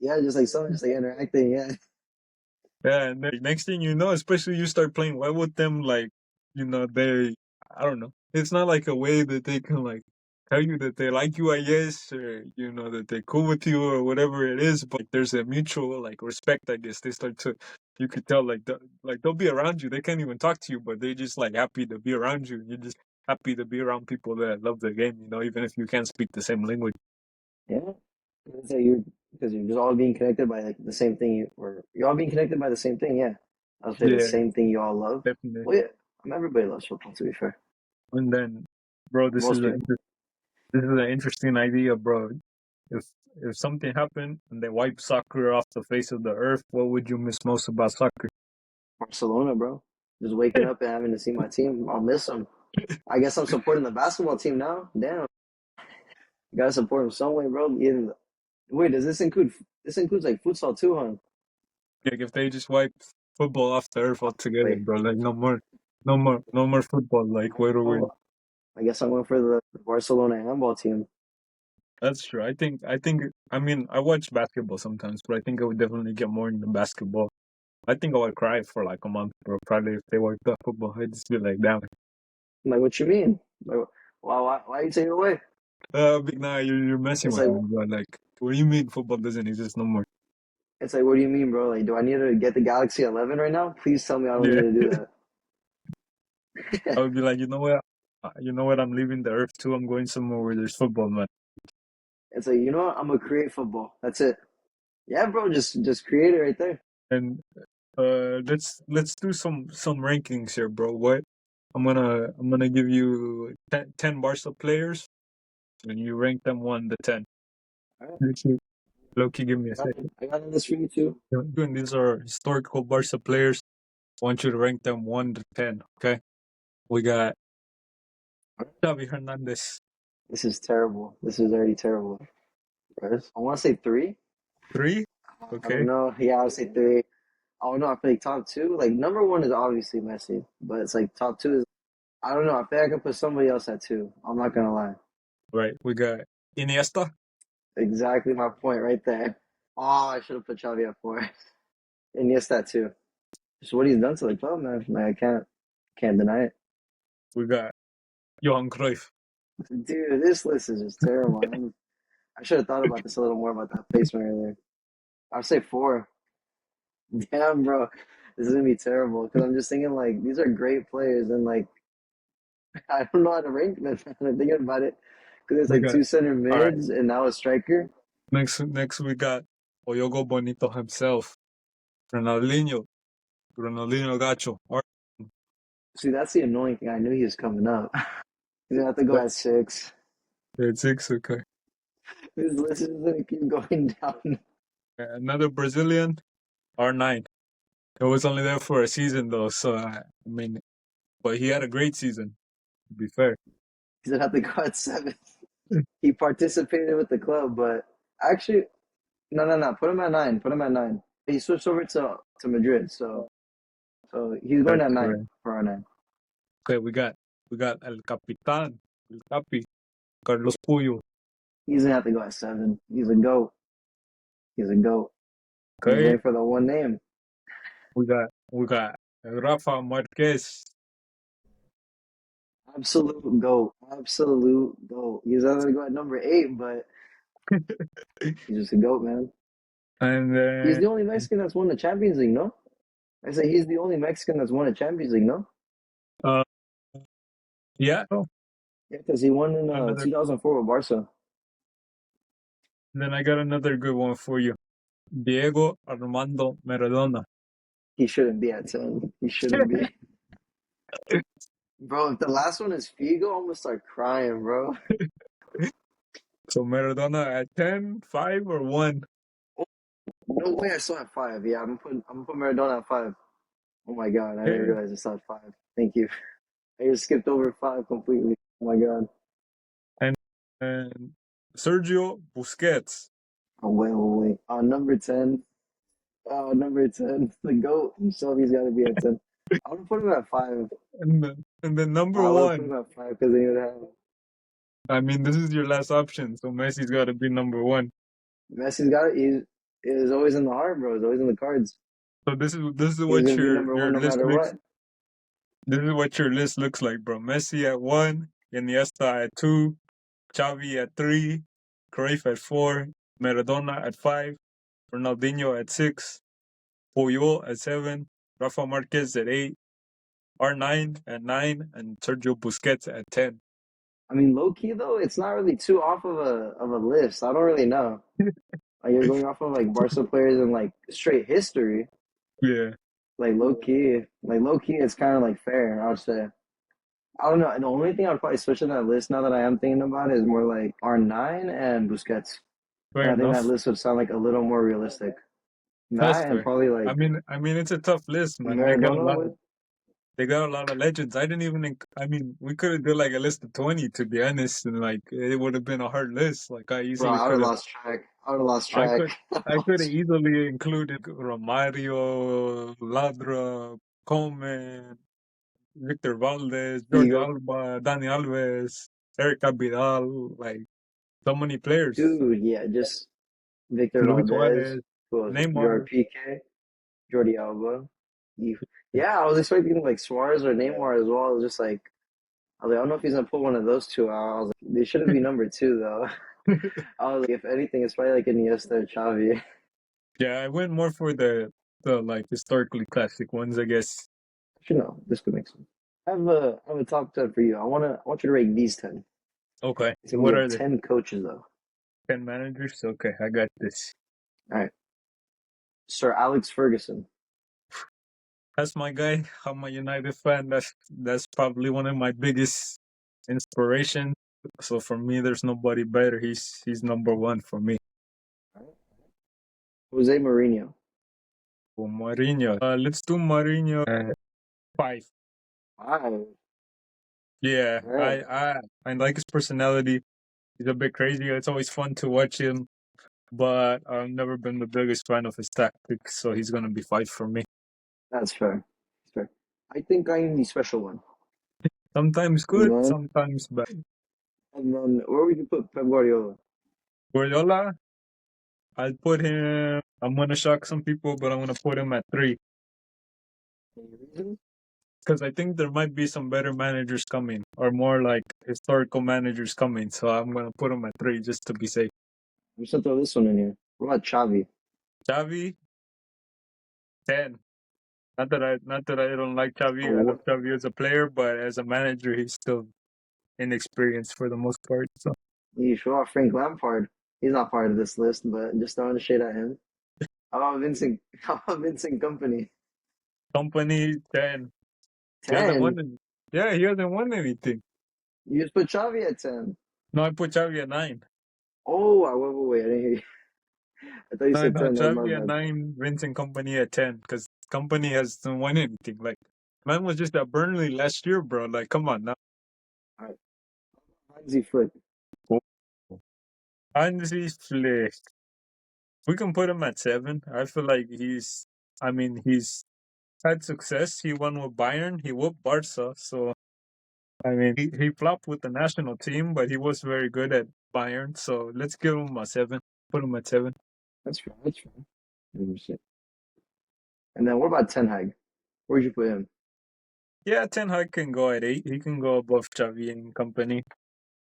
yeah, just like something, just like interacting. Yeah, yeah, and then next thing you know, especially you start playing well with them, like, they, I don't know. It's not like a way that they can like tell you that they like you, I guess, or that they're cool with you or whatever it is. But like, there's a mutual like respect, I guess. They start to, you could tell like like they'll be around you. They can't even talk to you, but they're just like happy to be around you. You're just happy to be around people that love the game, even if you can't speak the same language. yeah. It's like because you're just all being connected by like the same thing, or you're all being connected by the same thing. Yeah, I'll say the Yeah, same thing you all love. definitely. Well, yeah, everybody loves football. To be fair, And then, bro, this is most an people. This is an interesting idea, bro. If if something happened and they wiped soccer off the face of the earth, what would you miss most about soccer? Barcelona, bro. Just waking up and having to see my team, I'll miss them. I guess I'm supporting the basketball team now. Damn, gotta support them some way, bro. Wait, does this include? This includes like futsal too, huh? Like if they just wiped football off the earth altogether, Wait, bro. Like no more football. Like wait a minute. oh, I guess I'm going for the Barcelona handball team. That's true. I mean I watch basketball sometimes, but I think I would definitely get more into basketball. I think I would cry for like a month, bro. Probably if they wiped off football. I'd just be like, damn. I'm like, what you mean? Like, why you take it away? But nah, you're messing It's with like, me, bro. Like, what do you mean football doesn't exist no more? what do you mean, bro? Like, do I need to get the Galaxy 11 right now? Please tell me I don't need Yeah. to do that. I would be like, you know what? I'm leaving the earth too. I'm going somewhere where there's football, man. It's like, you know what? I'm gonna create football. That's it. Yeah, bro, just create it right there. And let's do some rankings here, bro. What? I'm gonna give you 10 Barca players, and you rank them 1 to 10. All right, Loki, give me a second. I got this for you too. And these are historical Barca players. I want you to rank them 1 to 10. Okay. We got Xavi Hernandez, This is terrible. This is already terrible. Right? I want to say three. 3. I don't Okay. know. Yeah, I would say three. I don't know. I feel like top two. Like number one is obviously Messi, but it's like top two is. I don't know. I feel like I could put somebody else at two. I'm not gonna lie. Right. We got Iniesta. Exactly my point right there. Oh, I should have put Xavi at four. And yes, that too. Just what he's done to the club, man. Like I can't deny it. We got Johan Cruyff. Dude, this list is just terrible. I should have thought about this a little more about that placement earlier. I'd say four. Damn, bro, this is gonna be terrible because I'm just thinking like these are great players and like I don't know how to rank them. I'm thinking about it because it's We like got two center all right. mids and now a striker. Next we got Oyogo Bonito himself, Ronaldinho, Ronaldinho Gacho. All See, that's the annoying thing. I knew he was coming up. He's gonna have to go right, at six. that's 6. Okay. This list is gonna keep going down. Another Brazilian, R9. He was only there for a season though, so I mean, but he had a great season. To be fair. He's gonna have to go at seven. He participated with the club, but actually, no, no, no. Put him at nine. Put him at nine. He switched over to Madrid, so he's going That's at nine correct. for our nine. Okay, we got El Capitan, El Capi, Carlos Puyo. He's gonna have to go at seven. He's a goat. He's a goat. I'm just Okay, waiting for the one name. we got Rafa Marquez. Absolute goat. Absolute goat. He's either gonna go at number eight, but he's just a goat, man. And He's then the only Mexican that's won the Champions League, no? I say he's the only Mexican that's won a Champions League, no? uh yeah, oh, Yeah, because he won in another 2004 with Barca. then I got another good one for you. Diego Armando Maradona. He shouldn't be at 10. He shouldn't be. Bro, if the last one is Figo, I'm gonna start crying, bro. So Maradona at 10, 5, or 1? No way I saw at five. Yeah, I'm gonna put Maradona at five. Oh my god, I didn't Okay. realize I saw at five. Thank you. I just skipped over five completely. Oh my god. And, and Sergio Busquets. Oh wait. Number 10. Number 10. The GOAT himself, he's gotta be at 10. I would put him at five. And then number I would put 1. him at five because they would have I mean, this is your last option, so Messi's got to be number 1. Messi's got it. He's is always in the heart, bro. He's always in the cards. So this is He's what gonna be your number one your no list matter looks. what. This is what your list looks like, bro. Messi at 1, Iniesta at 2, Xavi at 3, Cruyff at 4, Maradona at 5, Ronaldinho at 6, Puyol at 7, Rafa Marquez at 8, R9 at 9, and Sergio Busquets at 10. I mean, low key though, it's not really too off of a list. I don't really know. Like you're going off of like Barca players and like straight history. Yeah. Like low key, it's kind of like fair. I would say. I don't know. And the only thing I'd probably switch in that list now that I am thinking about it is more like R9 and Busquets. And Fair I think that enough. list would sound like a little more realistic. That's That and fair. probably I like mean, I mean, it's a tough list, man. They got a Maradona lot. with. They got a lot of legends. I didn't even. I mean, we could have did like a list of 20, to be honest, and like it would have been a hard list. Like I Bro, easily I would could have have. lost track. I would have lost I track. could. I could have easily included Romario, Ladra, Coleman, Victor Valdez, Jordi Figo. Alba, Dani Alves, Eric Abidal. Like so many players. Dude, yeah, just Victor Luis Valdez, Suarez, who else? Jordi Neymar. PK, Jordi Alba. Yeah, I was expecting like Suarez or Neymar as well. I was just like, I don't know if he's gonna put one of those two out. I was like, they shouldn't be number two though. I was like, if anything, it's probably like Iniesta or Xavi. Yeah, I went more for the like historically classic ones, I guess. Actually, no, this could make sense. I have a top 10 for you. I want you to rate these 10. Okay, It's gonna be what of are they? 10 coaches though. 10 managers? Okay, I got this. All right, Sir Alex Ferguson. That's my guy. I'm a United fan. That's probably one of my biggest inspirations. So for me, there's nobody better. He's number 1 for me. Jose Mourinho. For Mourinho, let's do Mourinho at 5. Five. Yeah, All right, I like his personality. He's a bit crazy. It's always fun to watch him, but I've never been the biggest fan of his tactics. So he's gonna be 5 for me. that's fair. That's fair. I think I'm the special one. Sometimes And good, then, sometimes bad. where would you put Pep Guardiola? Guardiola, I'd put him. I'm gonna shock some people, but I'm gonna put him at 3 Any reason? because I think there might be some better managers coming, or more like historical managers coming. So I'm gonna put him at 3 just to be safe. I'm just gonna throw this one in here. What about Xavi? Xavi, 10. Not that I don't like Xavi. I Oh, love Xavi as a player, but as a manager, he's still inexperienced for the most part. So you show off Frank Lampard. He's not part of this list, but just throwing the shade at him. How about Vincent? How about Vincent Company? company 10. He hasn't 10. won. Yeah, he hasn't won anything. You just put Xavi at 10. No, I put Xavi at 9. Oh, wait. I didn't hear you. I thought you No, said no, 10. That was my Xavi at bad. 9, Vincent Company at 10, because Company hasn't won anything. Like, man was just at Burnley last year, bro. Like, come on now. All right. Hansi Flick. Hansi Flick. We can put him at 7. I feel like he's had success. He won with Bayern. He whooped Barca. So he flopped with the national team, but he was very good at Bayern. So let's give him a 7. Put him at 7. That's fair. That's fair. 100%. And then what about Ten Hag? Where'd you put him? Yeah, Ten Hag can go at 8. He can go above Xavi and company.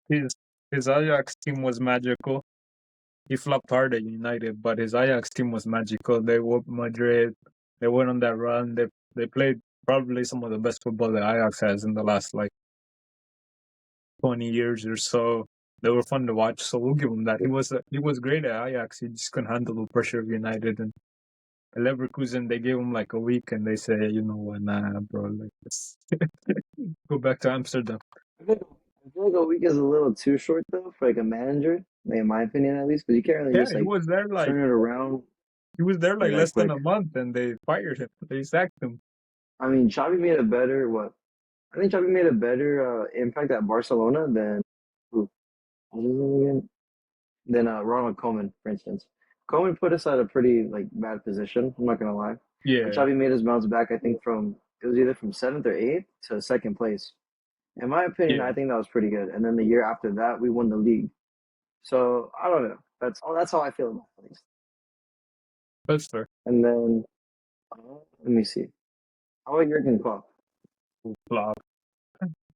His his Ajax team was magical. He flopped hard at United, but his Ajax team was magical. They whooped Madrid. They went on that run. They played probably some of the best football that Ajax has in the last 20 years or so. They were fun to watch, so we'll give him that. He was great at Ajax. He just couldn't handle the pressure of United and Leverkusen. They gave him like a week, and they say, you know what, nah, bro, let's go back to Amsterdam. I feel like a week is a little too short though for like a manager, like in my opinion at least, because you can't really Yeah, just like turn it around less that than quick. a month, and they fired him. They sacked him. I mean, Xavi made a better what? I think Xavi made a better impact at Barcelona than who? What was his name again? Than Ronald Koeman, for instance. Koeman put us at a pretty like bad position. I'm not gonna lie. And Yeah, Xavi made us bounce back. I think from it was either from seventh or eighth to second place. In my opinion, yeah, I think that was pretty good. And then the year after that, we won the league. So I don't know. That's how I feel about it, at least. that's fair. And then let me see. How about Jurgen Klopp? Klopp.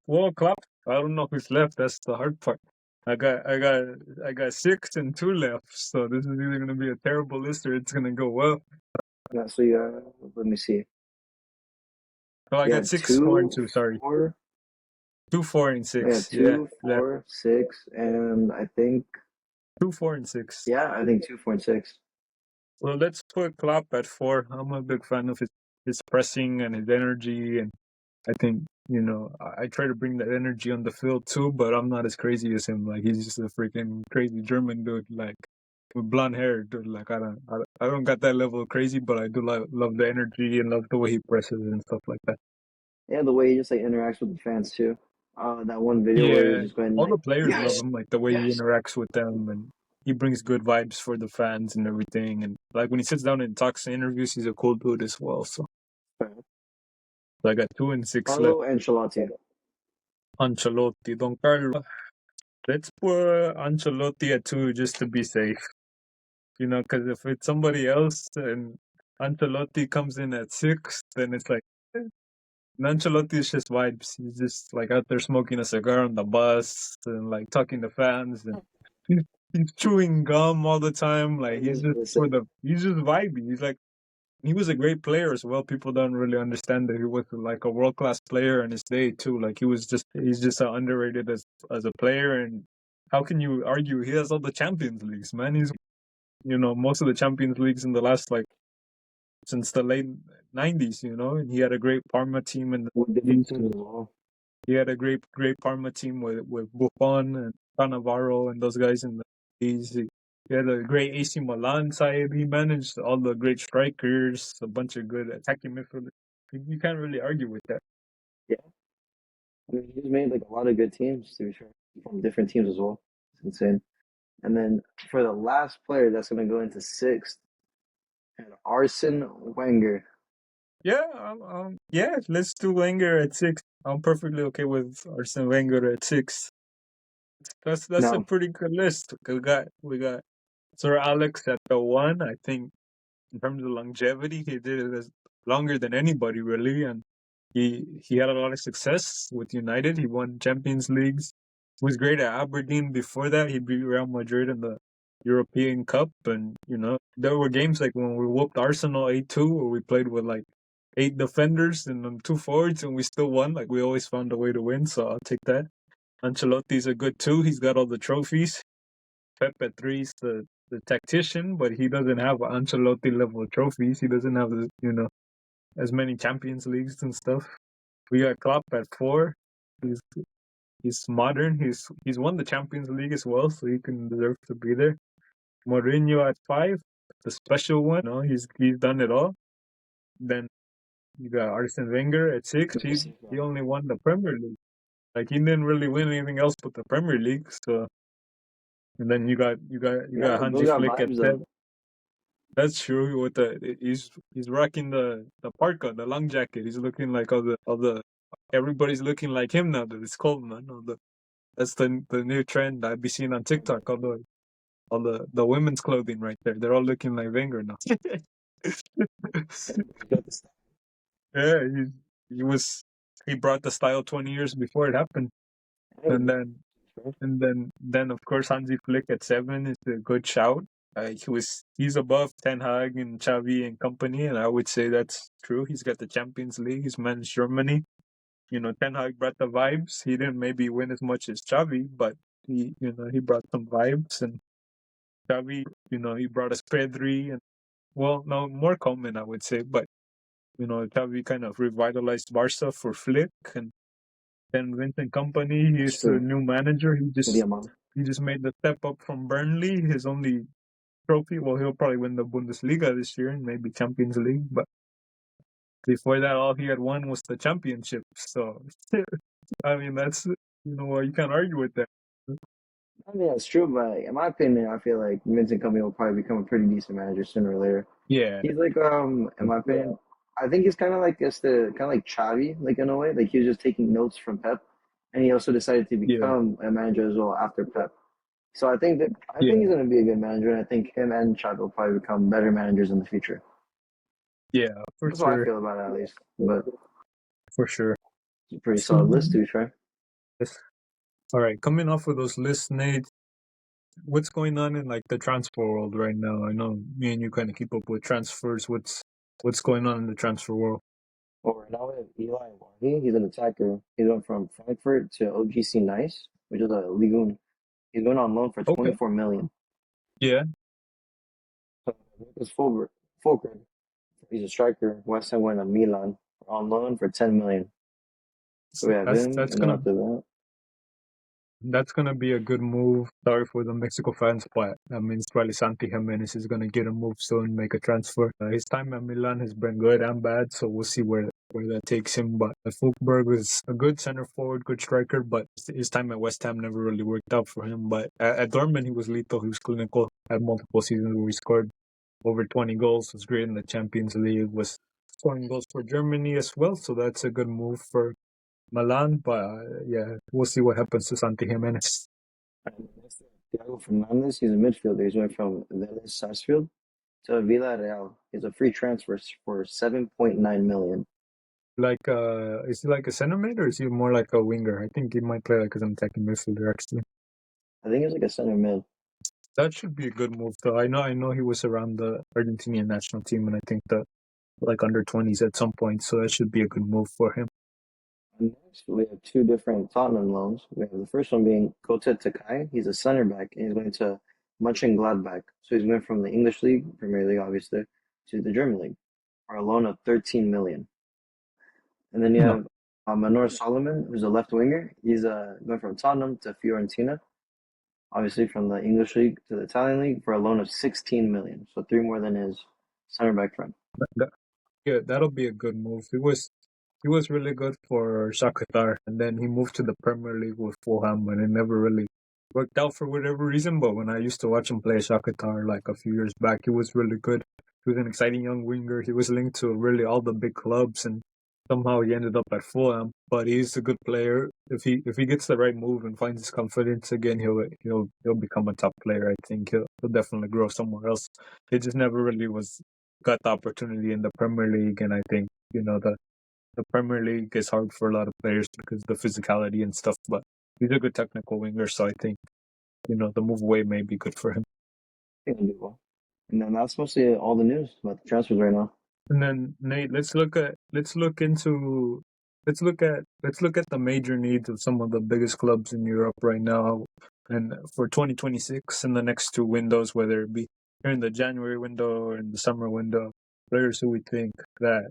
Well, Klopp. I don't know who's left. That's the hard part. I got 6 and 2 left. So this is either gonna be a terrible list or it's gonna go well. So you let me see. Oh, I You got have 6, 4, and two, 2. Sorry, four. 2, 4, and Yeah, 6. Yeah, two, left. 4, 6, and I think 2, 4, and 6. yeah, I think 2.6. Well, let's put Klopp at 4. I'm a big fan of his pressing and his energy, and I think I try to bring that energy on the field too, but I'm not as crazy as him. Like he's just a freaking crazy German dude, like with blonde hair, dude. Like I don't got that level of crazy, but I do love the energy and love the way he presses and stuff like that. Yeah, the way he just like interacts with the fans too. That one video where he's Yeah, just going all the like, players love yes, him, like the way he yes. interacts with them, and he brings good vibes for the fans and everything. And like when he sits down and talks in interviews, he's a cool dude as well. So I got 2 and 6 left. Carlo Ancelotti. Ancelotti, Don Carlo. Let's put Ancelotti at 2 just to be safe. Because if it's somebody else and Ancelotti comes in at 6, then it's like, and Ancelotti is just vibes. He's just like out there smoking a cigar on the bus and like talking to fans and he's, he's chewing gum all the time. Like he's just vibey. He was a great player as well. People don't really understand that he was like a world class player in his day too. Like he's just underrated as a player. And how can you argue? He has all the Champions Leagues, man. He's most of the Champions Leagues in the last since the late '90s. And he had a great Parma team in the With different 90s. teams as well. He had a great Parma team with Buffon and Cannavaro and those guys in the '80s. He had a great AC Milan side. He managed all the great strikers, a bunch of good attacking midfielders. You can't really argue with that. Yeah, I mean, he's made like a lot of good teams to be fair, from different teams as well. It's insane. And then for the last player that's going to go into sixth, and Arsene Wenger. Yeah, yeah. Let's do Wenger at 6. I'm perfectly okay with Arsene Wenger at 6. That's a Now, pretty good list. We got Sir Alex at the 1. I think in terms of longevity, he did it as longer than anybody really, and he had a lot of success with United. He won Champions Leagues. He was great at Aberdeen. Before that, he beat Real Madrid in the European Cup, and there were games like when we whooped Arsenal 8-2, where we played with like 8 defenders and 2 forwards, and we still won. Like we always found a way to win, so I'll take that. Ancelotti's a good 2. He's got all the trophies. Pep at 3 is the tactician, but he doesn't have Ancelotti level trophies. He doesn't have as many Champions Leagues and stuff. We got Klopp at 4. He's he's modern. He's won the Champions League as well, so he can deserve to be there. Mourinho at 5, the special one. He's done it all. Then you got Arsene Wenger at 6. He only won the Premier League. Like he didn't really win anything else but the Premier League. So and then you got yeah, Hansi those got Flick at vibes though. 7. That's true. With he's rocking the parka, the long jacket. He's looking like all the everybody's looking like him now that it's cold, man. That's the new trend I've been seeing on TikTok. All the women's clothing right there. They're all looking like Wenger now. Yeah, he brought the style 20 years before it happened, and then of course Hansi Flick at 7 is a good shout. He's above Ten Hag and Xavi and company, and I would say that's true. He's got the Champions League. He's managed Germany. Ten Hag brought the vibes. He didn't maybe win as much as Xavi, but he brought some vibes. And Xavi, he brought us Pedri and well, no more Coleman, I would say, but Xavi kind of revitalized Barca for Flick, and then Vincent Company. That's He's a true. new manager. He The just amount. he just made the step up from Burnley. His only trophy. Well, he'll probably win the Bundesliga this year and maybe Champions League, but before that, all he had won was the championship. So, I mean, that's you can't argue with that. I mean, that's true, but in my opinion, I feel like Vincent Company will probably become a pretty decent manager sooner or later. Yeah, He's like, in my opinion, I think he's kind of like just the kind of like Xavi, like in a way. Like he was just taking notes from Pep, and he also decided to yeah, become a manager as well after Pep. So I think yeah, he's going to be a good manager, and I think him and Xavi will probably become better managers in the future. yeah, for That's how I sure, feel about it, at least. But for sure. it's a pretty So, solid list, to be fair. yes. All right, coming off of those lists, Nate, what's going on in like the transfer world right now? I know me and you kind of keep up with transfers. What's going on in the transfer world? Well, right now we have Eli Wahi. He's an attacker. He's going from Frankfurt to OGC Nice, which is a Ligue 1. He's going on loan for Okay, 24 million. yeah, So Lucas Fulker, he's a striker. West Ham went to Milan on loan for 10 million. So we have that's him, that's and then gonna after that, That's gonna be a good move. Sorry for the Mexico fans, but that means probably Santi Jimenez is gonna get a move soon, make a transfer. His time at Milan has been good and bad, so we'll see where that takes him. But Fulkberg was a good center forward, good striker, but his time at West Ham never really worked out for him. But at Dortmund, he was lethal. He was clinical. Had multiple seasons where he scored over 20 goals. Was great in the Champions League. Was scoring goals for Germany as well. So that's a good move for Milan, but yeah, we'll see what happens to Santi Jimenez. and next to Thiago Fernandez, he's a midfielder. He's went from Vélez Sarsfield to Villarreal. He's a free transfer for 7.9 million. Like, is he like a center mid or is he more like a winger? I think he might play like as an attacking midfielder actually. I think he's like a center mid. That should be a good move though. I know he was around the Argentinian national team and I think the like under 20s at some point, so that should be a good move for him. And next, we have two different Tottenham loans. We have the first one being Kota Takai. He's a center back, and he's going to Mönchengladbach. So he's going from the English League, Premier League, obviously, to the German League for a loan of 13 million. And then you No, have Manor Solomon, who's a left winger. He's going from Tottenham to Fiorentina, obviously from the English League to the Italian League for a loan of 16 million. So three more than his center back friend. that, yeah, that'll be a good move. He was really good for Shakhtar, and then he moved to the Premier League with Fulham, and it never really worked out for whatever reason. But when I used to watch him play Shakhtar like a few years back, he was really good. He was an exciting young winger. He was linked to really all the big clubs, and somehow he ended up at Fulham. But he's a good player. If he gets the right move and finds his confidence again, he'll become a top player. I think he'll definitely grow somewhere else. He just never really got the opportunity in the Premier League, and I think the Premier League is hard for a lot of players because of the physicality and stuff, but he's a good technical winger, so I think, the move away may be good for him. I think he'll do well. And then that's mostly all the news about the transfers right now. And then Nate, let's look at the major needs of some of the biggest clubs in Europe right now and for 2026 in the next two windows, whether it be during the January window or in the summer window, players who we think that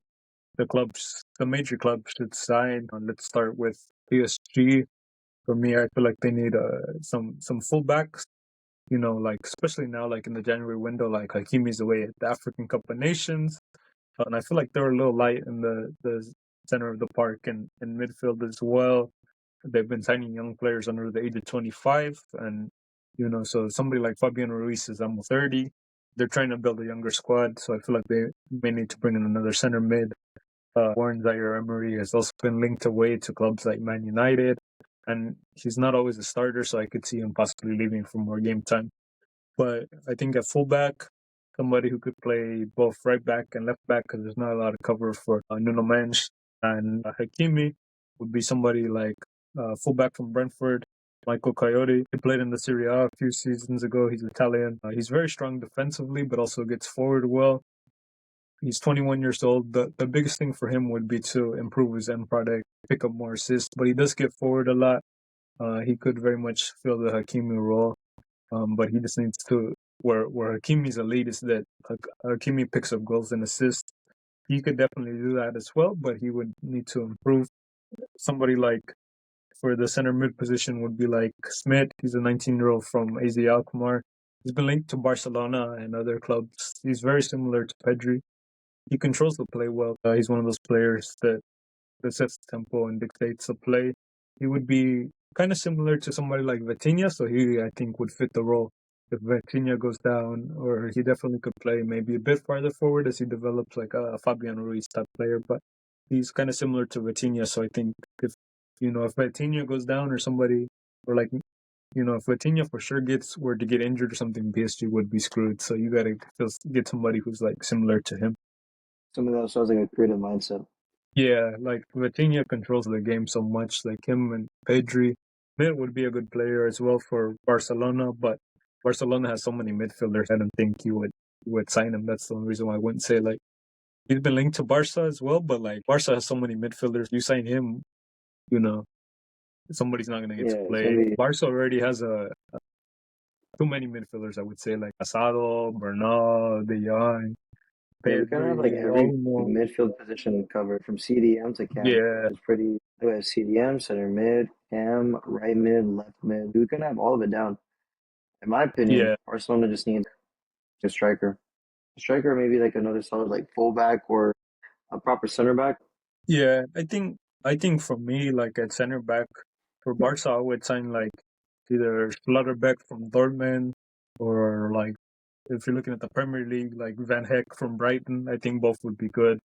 the major clubs should sign. Let's start with PSG. For me, I feel like they need some fullbacks. Like especially now, like in the January window, like Hakimi's away at the African Cup of Nations, and I feel like they're a little light in the center of the park and in midfield as well. They've been signing young players under the age of 25, and so somebody like Fabian Ruiz is almost 30. they're trying to build a younger squad, so I feel like they may need to bring in another center mid. Warren Zaire-Emery has also been linked away to clubs like Man United, and he's not always a starter, so I could see him possibly leaving for more game time. But I think at fullback, somebody who could play both right back and left back, because there's not a lot of cover for Nuno Mendes and Hakimi, would be somebody like fullback from Brentford, Michael Coyote. He played in the Serie A a few seasons ago. He's Italian. He's very strong defensively, but also gets forward well. He's 21 years old. The biggest thing for him would be to improve his end product, pick up more assists, but he does get forward a lot. He could very much fill the Hakimi role, but he just needs to. Where Hakimi's elite is that Hakimi picks up goals and assists. He could definitely do that as well, but he would need to improve. Somebody like for the center mid position would be like Smith. He's a 19-year-old from AZ Alkmaar. He's been linked to Barcelona and other clubs. He's very similar to Pedri. He controls the play well. He's one of those players that sets the tempo and dictates the play. He would be kind of similar to somebody like Vitinha, so he, I think, would fit the role. If Vitinha goes down, or he definitely could play maybe a bit farther forward as he develops like a Fabian Ruiz type player, but he's kind of similar to Vitinha, so I think if Vitinha goes down or somebody, or like, if Vitinha for sure were to get injured or something, PSG would be screwed, so you gotta get somebody who's like similar to him. Something that sounds like a creative mindset. Yeah, like Vitinha controls the game so much, like him and Pedri. Mid would be a good player as well for Barcelona, but Barcelona has so many midfielders. I don't think you would sign him. That's the only reason why I wouldn't say like he's been linked to Barca as well, but like Barca has so many midfielders. You sign him, you know, somebody's not gonna get to Yeah, it's gonna play. be. Barca already has too many midfielders. I would say like Asado, Bernal, De Jong, Yeah, we kind of have like Pedri, every Olmo. midfield position covered from CDM to cam. Yeah, It's pretty. We have CDM, center mid, cam, right mid, left mid. We can have all of it down. In my opinion, yeah. Barcelona just needs a striker. A striker, maybe like another solid like fullback or a proper center back. Yeah, I think for me, like at center back for Barca, I would sign like either Schlotterbeck from Dortmund or like if you're looking at the Premier League, like Van Heck from Brighton. I think both would be good.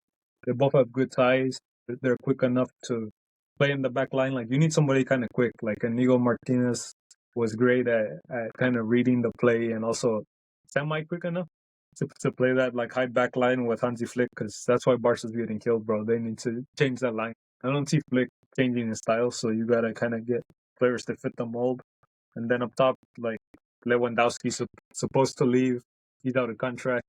They both have good ties. They're quick enough to play in the back line. Like you need somebody kind of quick. Like Inigo Martinez was great at kind of reading the play and also semi quick enough to play that like high back line with Hansi Flick, because that's why Barca's getting killed, bro. They need to change that line. I don't see Flick changing his style, so you gotta kind of get players that fit the mold. And then up top, like Lewandowski's supposed to leave. He's out of contract.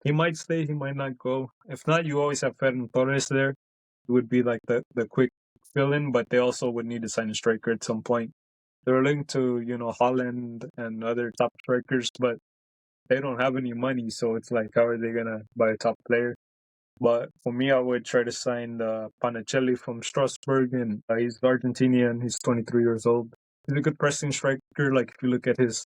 He might stay, he might not go. If not, you always have Ferran Torres there. It would be like the quick fill in, but they also would need to sign a striker at some point. They're linked to, Holland and other top strikers, but they don't have any money, so it's like, how are they gonna buy a top player? But for me, I would try to sign Panicelli from Strasbourg, and he's Argentinian. He's 23 years old. He's a good pressing striker. Like if you look at his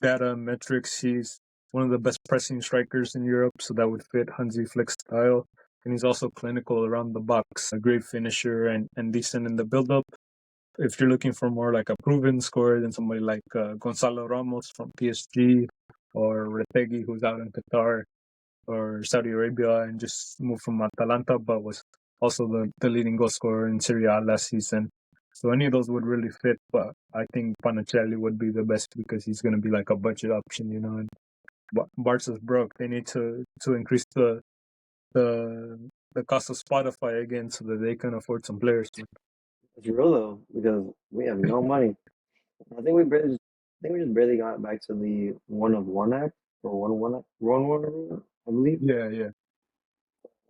data metrics, he's one of the best pressing strikers in Europe. So that would fit Hansi Flick's style. And he's also clinical around the box, a great finisher and decent in the build-up. If you're looking for more like a proven scorer, then somebody like Gonzalo Ramos from PSG or Retegui, who's out in Qatar or Saudi Arabia and just moved from Atalanta, but was also the leading goal scorer in Serie A last season. So any of those would really fit, but I think Panicelli would be the best because he's going to be like a budget option, And Barca's broke. They need to increase the cost of Spotify again so that they can afford some players. It's real though because we have no money. I think we just barely got back to the one of one act or one rule, I believe. Yeah.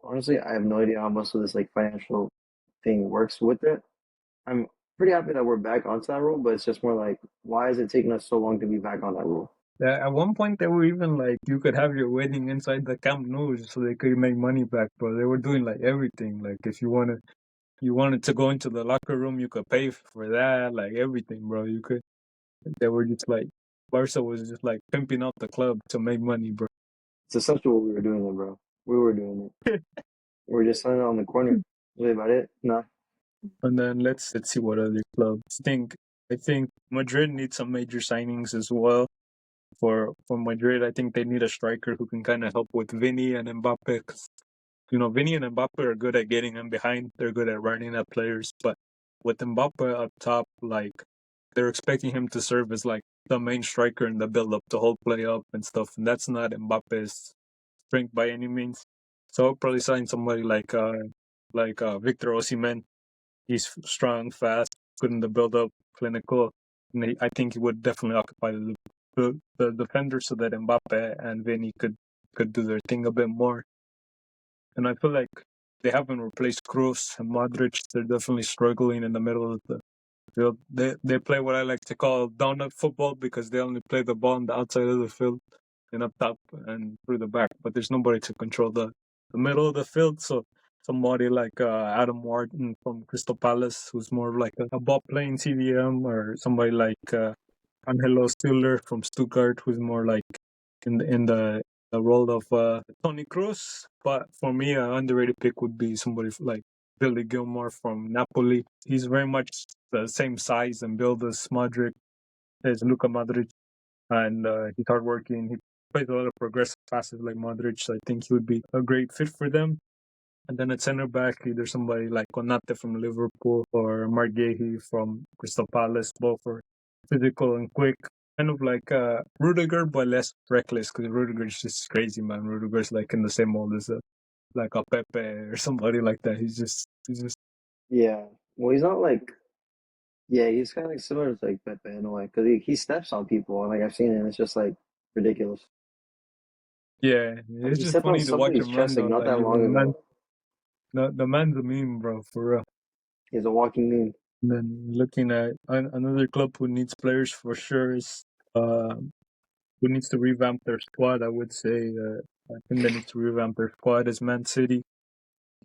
Honestly, I have no idea how much of this like financial thing works with it. I'm pretty happy that we're back onto that rule, but it's just more like, why is it taking us so long to be back on that rule? Yeah, at one point, they were even like, you could have your wedding inside the Camp Nou so they could make money back, bro. They were doing like everything. Like, if you wanted to go into the locker room, you could pay for that, like everything, bro. They were just like, Barca was just like pimping out the club to make money, bro. It's essentially what we were doing, bro. We were doing it. We were just selling it on the corner. Really about it? Nah. And then let's see what other clubs think. I think Madrid needs some major signings as well. for Madrid. I think they need a striker who can kind of help with Vinny and Mbappe. 'Cause, Vinny and Mbappe are good at getting them behind. They're good at running at players, but with Mbappe up top, like they're expecting him to serve as like the main striker in the build up, to hold play up and stuff, and that's not Mbappe's strength by any means. So I'll probably sign somebody like Victor Osimhen. He's strong, fast, good in the build up, clinical, and I think he would definitely occupy the defender so that Mbappe and Vinny could do their thing a bit more. And I feel like they haven't replaced Kroos and Modric. They're definitely struggling in the middle of the field. They play what I like to call donut football because they only play the ball on the outside of the field and up top and through the back. But there's nobody to control the middle of the field. So somebody like Adam Wharton from Crystal Palace, who's more like a ball playing CDM, or somebody like Angelo Stiller from Stuttgart, who's more like in the role of Tony Cruz. But for me, an underrated pick would be somebody like Billy Gilmore from Napoli. He's very much the same size and build as Modric, as Luka Modric, and he's hardworking. He plays a lot of progressive passes like Modric. So I think he would be a great fit for them. And then at center back, either somebody like Konate from Liverpool or Mark Gahey from Crystal Palace. Both are physical and quick. Kind of like Rudiger, but less reckless, because Rudiger is just crazy, man. Rudiger's like in the same mold as like a Pepe or somebody like that. He's just Yeah. Well, he's not like, yeah, he's kind of like similar to like Pepe in a way because he steps on people and like I've seen it. And it's just like ridiculous. yeah. Like It's he just stepped on funny to watch somebody's him run chest like though. not Like that long the man, ago. the man's a meme, bro, for real. He's a walking meme. And then looking at another club who needs players for sure is uh, who needs to revamp their squad. I would say I think they need to revamp their squad is Man City.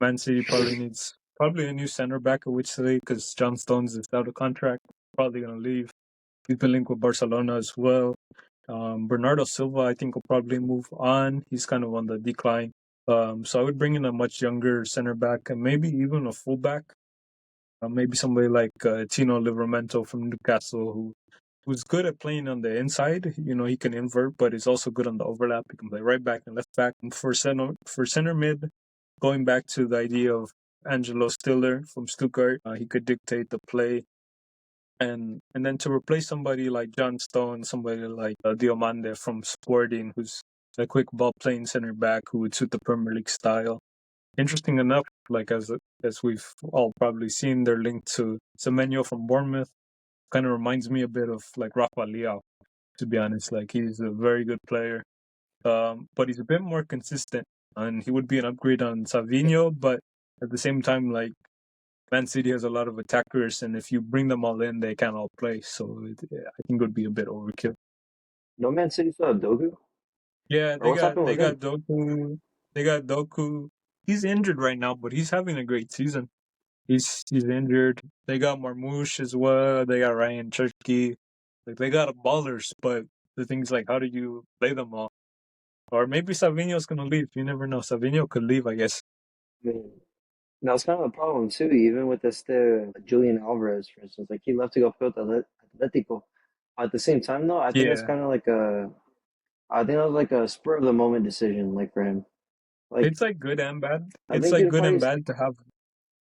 Man City probably needs a new center back, I would say, because John Stones is out of contract, probably gonna leave. He's been linked with Barcelona as well. Bernardo Silva, I think, will probably move on. He's kind of on the decline. So I would bring in a much younger center back and maybe even a fullback. Maybe somebody like Tino Livramento from Newcastle, who's good at playing on the inside. He can invert, but he's also good on the overlap. He can play right back and left back. And for center mid, going back to the idea of Angelo Stiller from Stuttgart, he could dictate the play. And then to replace somebody like John Stone, somebody like Diomande from Sporting, who's a quick ball playing center back who would suit the Premier League style. Interesting enough, like as we've all probably seen, they're linked to Semenyo from Bournemouth. Kind of reminds me a bit of like Rafa Leao, to be honest. Like he's a very good player, but he's a bit more consistent, and he would be an upgrade on Savinho. But at the same time, like Man City has a lot of attackers, and if you bring them all in, they can't all play. So I think it would be a bit overkill. No Man City still have Dogu? Yeah, Or they what's got happened they with him? got Doku. They got Doku. He's injured right now, but he's having a great season. He's injured. They got Marmoush as well. They got Ryan Cherky. Like they got ballers, but the thing's like, how do you play them all? Or maybe Savinho's gonna leave. You never know. Savinho could leave, I guess. I mean, that's kind of the problem too, even with this Julian Alvarez, for instance. Like he left to go play with Atletico. At the same time though, I think that's Yeah, kind of like I think that was like a spur of the moment decision, like for him. Like it's like good and bad. I It's think like he'd good probably, and bad to have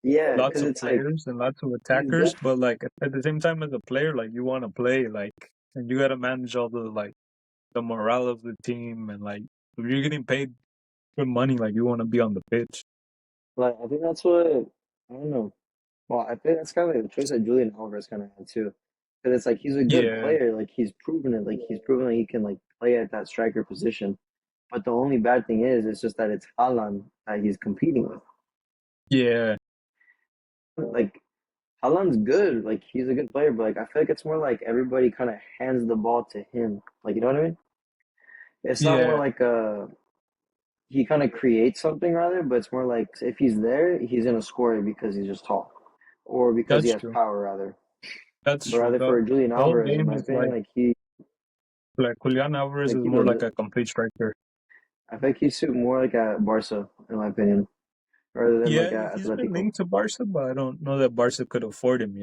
yeah, lots because of it's like players and lots of he's attackers, good. but like at the same time, as a player, like you want to play, like, and you got to manage all the morale of the team, and like if you're getting paid good money, like you want to be on the pitch. Like I think that's what I don't know. Well, I think that's kind of like the choice that Julian Alvarez kind of had too, because it's like he's a good Yeah, player. Like he's proven it. Like he's proven that he can like play at that striker position. But the only bad thing is, it's just that it's Haaland that he's competing with. yeah, Like Haaland's good. Like he's a good player, but like I feel like it's more like everybody kind of hands the ball to him. Like you know what I mean? It's not more yeah. like he kind of creates something rather, but it's more like if he's there, he's gonna score it because he's just tall, or because he That's has true. power rather. That's But true. rather The for Julian the whole Alvarez, in game my is opinion, like Julian Alvarez like is he more does like it. a complete striker. I think he suit more like at Barca, in my opinion, rather than like Yeah, at he's been Atletico. linked to Barca, but I don't know that Barca could afford him.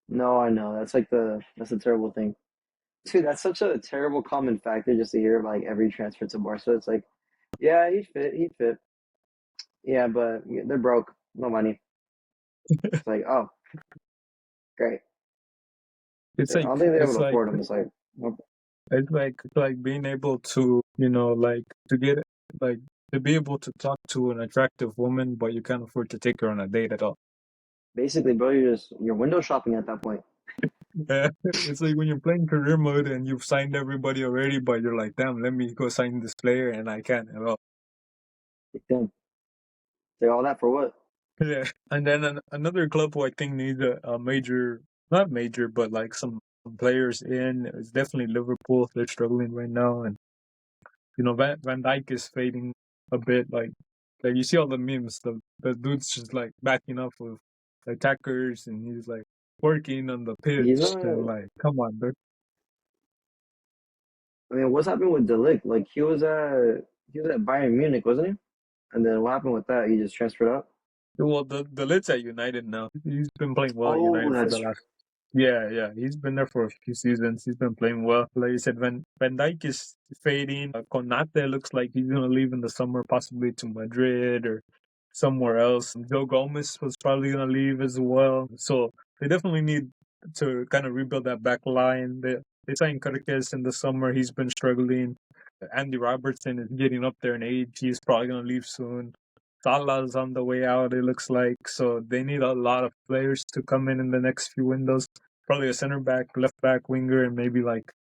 No, I know that's like that's the terrible thing. Dude, that's such a terrible common factor just to hear of like every transfer to Barca. It's like, yeah, he'd fit. Yeah, but they're broke, no money. It's like, oh, great. It's I like don't think they're able it's to like afford him. It's like, nope. it's like being able to, like to get like to be able to talk to an attractive woman, but you can't afford to take her on a date at all. Basically, bro, you're window shopping at that point. Yeah, it's like when you're playing career mode and you've signed everybody already, but you're like, damn, let me go sign this player, and I can't at all. Like, damn, say all that for what? Yeah, and then another club who I think needs a major, not major, but like some players in is definitely Liverpool. They're struggling right now, and Van Dijk is fading a bit. Like you see all the memes, the dude's just like backing up with attackers, and he's like working on the He's pitch, and not. like, come on, dude. I mean, what's happened with Delict? Like he was at Bayern Munich, wasn't he? And then what happened with that? He just transferred out. Well, the lid's at United now. He's been playing well at Oh, United for the that's last. Yeah. He's been there for a few seasons. He's been playing well. Like you said, Van Dijk is fading. Konate looks like he's gonna leave in the summer, possibly to Madrid or somewhere else. Joe Gomez was probably gonna leave as well. So they definitely need to kind of rebuild that back line. They signed Kirkes in the summer. He's been struggling. Andy Robertson is getting up there in age. He's probably gonna leave soon. Salah's on the way out, it looks like. So they need a lot of players to come in the next few windows. Probably a center back, left back, winger, and maybe like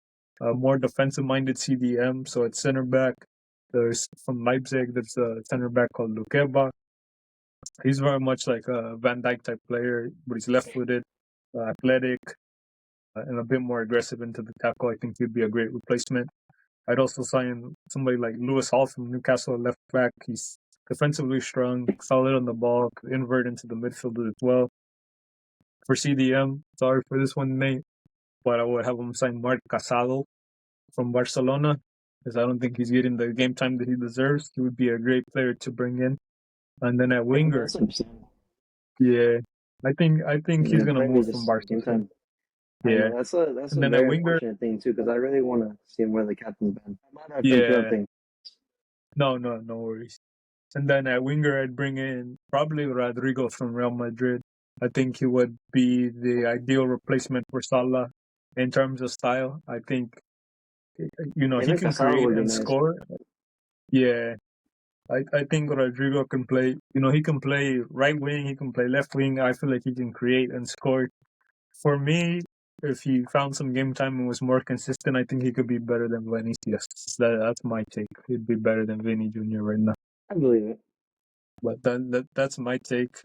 a more defensive minded CDM. So it's center back. There's from Leipzig, there's a center back called Lukeba. He's very much like a Van Dijk type player, but he's left footed, athletic, and a bit more aggressive into the tackle. I think he'd be a great replacement. I'd also sign somebody like Lewis Hall from Newcastle, left back. He's defensively strong, solid on the ball, could invert into the midfield as well. For CDM, sorry for this one, Nate, but I would have him sign Marc Casado from Barcelona, because I don't think he's getting the game time that he deserves. He would be a great player to bring in. And then at yeah, winger, that's understandable. yeah, I think he's Yeah, gonna maybe move from just Barca game soon. time. I Yeah, know that's and a then at very winger, unfortunate thing too, because I really want to see him wear the captain's band. My bad for yeah, interrupting. no worries. And then at winger, I'd bring in probably Rodrigo from Real Madrid. I think he would be the ideal replacement for Salah in terms of style. I think, Him he and can Casado create would be and nice. score. Yeah, I think Rodrigo can play, he can play right wing, he can play left wing. I feel like he can create and score. For me, if he found some game time and was more consistent, I think he could be better than Vinicius. That's my take. He'd be better than Vinny Jr. right now. I believe it. But that's my take.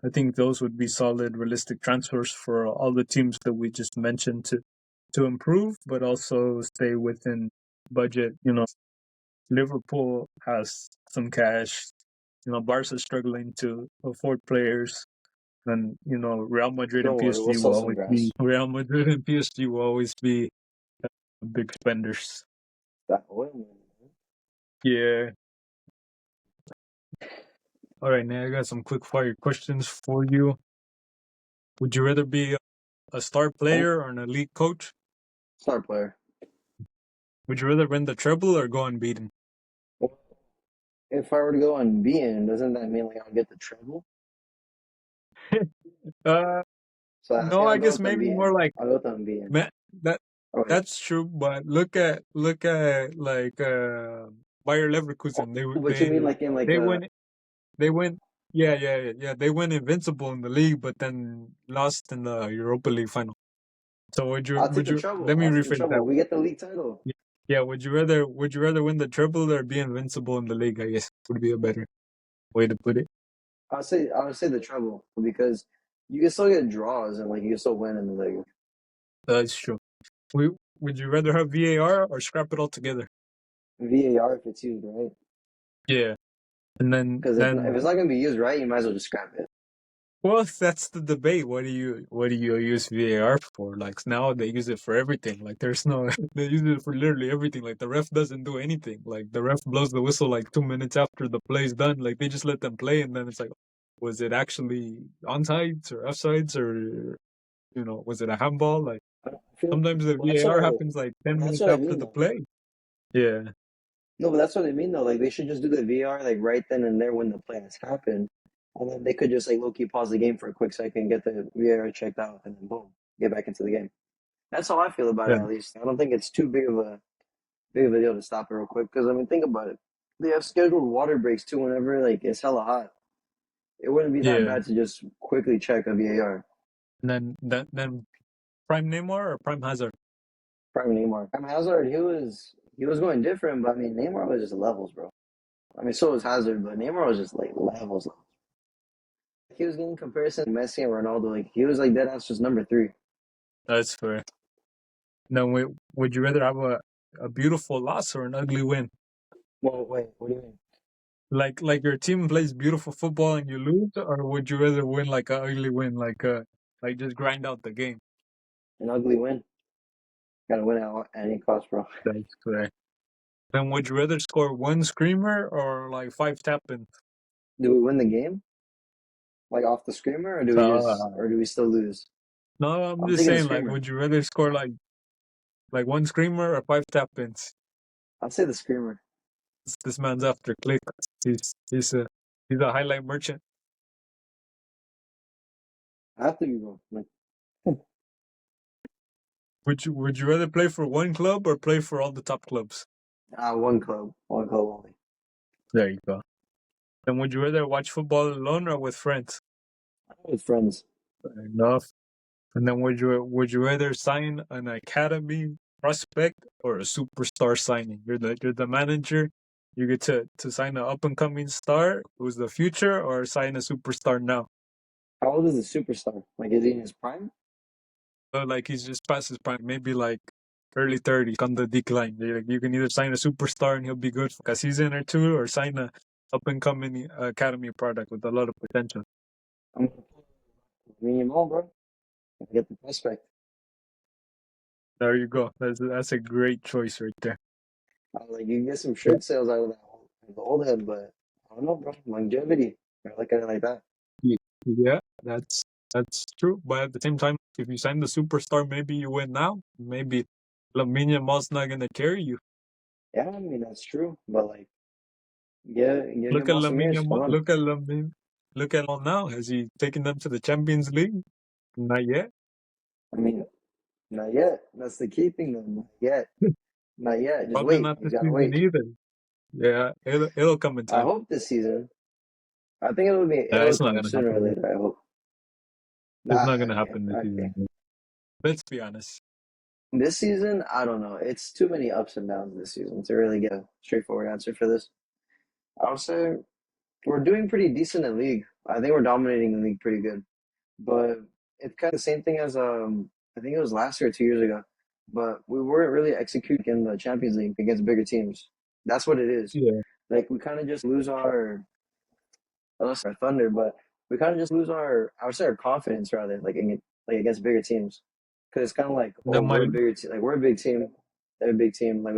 I think those would be solid, realistic transfers for all the teams that we just mentioned to improve, but also stay within budget. Liverpool has some cash. Barca's struggling to afford players, and Real Madrid and Don't worry, we'll PSG sell will some always be grass. Real Madrid and PSG will always be big spenders. That oil man. Yeah. All right, now I got some quick fire questions for you. Would you rather be a star Oh, player or an elite coach? star player. Would you rather win the treble or go unbeaten? Well, if I were to go unbeaten, doesn't that mean like I'll get the treble? uh, So I no, think I'll I go guess with maybe more unbeaten. like I'll go with unbeaten. man. That Oh wait. that's true, but look at like Bayer Oh, Leverkusen. They but you mean they like in like they a? went they went yeah. They went invincible in the league, but then lost in the Europa League final. So I'll take would the you let treble. me I'll take the rephrase that? treble. We get the league title. Yeah, would you rather win the treble or be invincible in the league? I guess would be a better way to put it. I'll say the treble because you can still get draws and like you can still win in the league. That's true. We, would you rather have VAR or scrap it all together? VAR if it's used right. Yeah, and then Because if then it's not gonna be used right, you might as well just scrap it. well, that's the debate. What do you use VAR for? Like now they use it for everything. Like there's no they use it for literally everything. Like the ref doesn't do anything. Like the ref blows the whistle like 2 minutes after the play's done. Like they just let them play, and then it's like, was it actually onsides or offsides or was it a handball? Like I feel Sometimes the well, that's VAR happens like 10 that's minutes what I after mean the though. play. Yeah, No, but that's what I mean though. Like they should just do the VR like right then and there when the play has happened, and then they could just like low key pause the game for a quick second, get the VAR checked out, and then boom, get back into the game. That's how I feel about it. yeah, At least I don't think it's too big of a deal to stop it real quick. Because I mean, think about it. They have scheduled water breaks too whenever like it's hella hot. It wouldn't be that yeah. bad to just quickly check a VAR. And then Prime Neymar or Prime Hazard? Prime Neymar. I mean, Hazard, he was going different, but I mean, Neymar was just levels, bro. I mean, so was Hazard, but Neymar was just like levels. He was getting comparison to Messi and Ronaldo. Like he was like dead ass just number three. That's fair. Now, would you rather have a beautiful loss or an ugly win? Well, wait, what do you mean? Like your team plays beautiful football and you lose, or would you rather win like a ugly win, like just grind out the game? An ugly win. Gotta win at any cost, bro. That's fair. Then would you rather score one screamer or like five tap-ins? Do we win the game? Like off the screamer, or do we just, Uh, or do we still lose? no, I'm I'm just taking the saying, like, screamer. would you rather score like one screamer or five tap-ins? I'll say the screamer. This man's after clicks. He's a highlight merchant. I have to be wrong. Like, Would you rather play for one club or play for all the top clubs? one club only. There you go. And would you rather watch football alone or with friends? With friends. Fair enough. And then would you rather sign an academy prospect or a superstar signing? You're the manager. You get to sign an up and coming star who's the future, or sign a superstar now. How old is the superstar? Like, is he in his prime? So like he's just past his prime, maybe like early 30s on the decline. You can either sign a superstar and he'll be good for a season or two, or sign a up and coming academy product with a lot of potential. I'm gonna put minimum, bro. Get the prospect. There you go. That's a great choice right there. Like, you can get some Yeah. shirt sales out of that the old head, but I don't know, bro. Longevity. I look at it like that. Yeah, that's true. But at the same time, if you sign the superstar, maybe you win now. Maybe Lamine Yamal's not gonna carry you. Yeah, I mean that's true, but like, give Look him at all some Lamine years. Come Yamal. on. Look at Lamine. Look at all now. Has he taken them to the Champions League? Not yet. I mean, not yet. That's the key thing, though. Not yet. Not yet. Just Probably wait. not You this gotta season wait. either. Yeah, it'll come in I time. hope this season. I think it'll It's not come gonna sooner or happen. later. I hope. It's Nah, not gonna okay, happen this okay. season. Let's be honest. This season, I don't know. It's too many ups and downs this season to really get a straightforward answer for this. I would say we're doing pretty decent in league. I think we're dominating the league pretty good. But it's kind of the same thing as I think it was last year or 2 years ago. But we weren't really executing in the Champions League against bigger teams. That's what it is. Yeah. Like we kind of just lose unless our thunder, but we kind of just lose I would say our confidence rather, like against bigger teams, because it's kind of like, oh, Then my we're a big team, they're a big team, like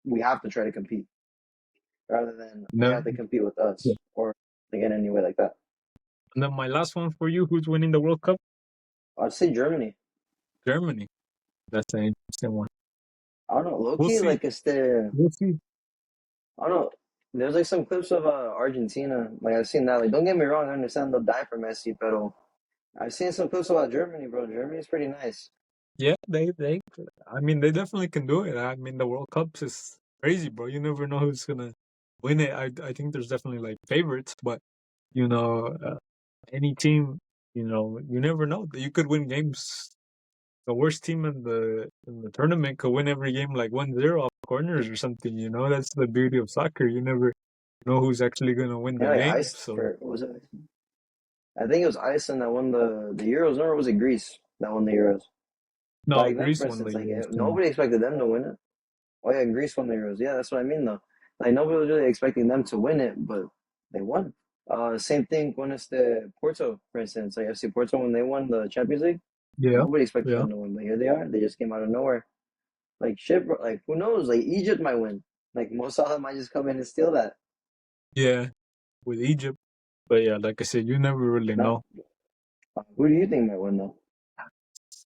we have to try to compete rather than they no, have to compete with yeah. us or like in any way like that. And then my last one for you: who's winning the World Cup? I'd say Germany. Germany. That's an interesting one. I don't know, low We'll key, see. like it's the We'll see. I don't know. There's like some clips of Argentina. Like I've seen that. Like don't get me wrong, I understand they'll die for Messi, but I've seen some clips about Germany, bro. Germany's pretty nice. Yeah, they. I mean, they definitely can do it. I mean, the World Cups is crazy, bro. You never know who's gonna win it. I think there's definitely like favorites, but you know, any team, you never know. You could win games. The worst team in the tournament could win every game like 1-0 off corners or something. That's the beauty of soccer. You never know who's actually gonna win Yeah, the like game. ice So for what was it? I think it was Iceland that won the Euros, or was it Greece that won the Euros? no, Like them, for Greece won the instance, like Euros. nobody expected them to win it. Oh yeah, Greece won the Euros. Yeah, that's what I mean though. Like nobody was really expecting them to win it, but they won. Same thing when it's the Porto, for instance, like FC Porto when they won the Champions League. Yeah, Nobody expected yeah, them to win, but here they are. They just came out of nowhere. Like shit, bro. Like who knows? Like Egypt might win. Like Mo Salah might just come in and steal that. yeah. With Egypt, but yeah, like I said, you never really Not know. who do you think might win though?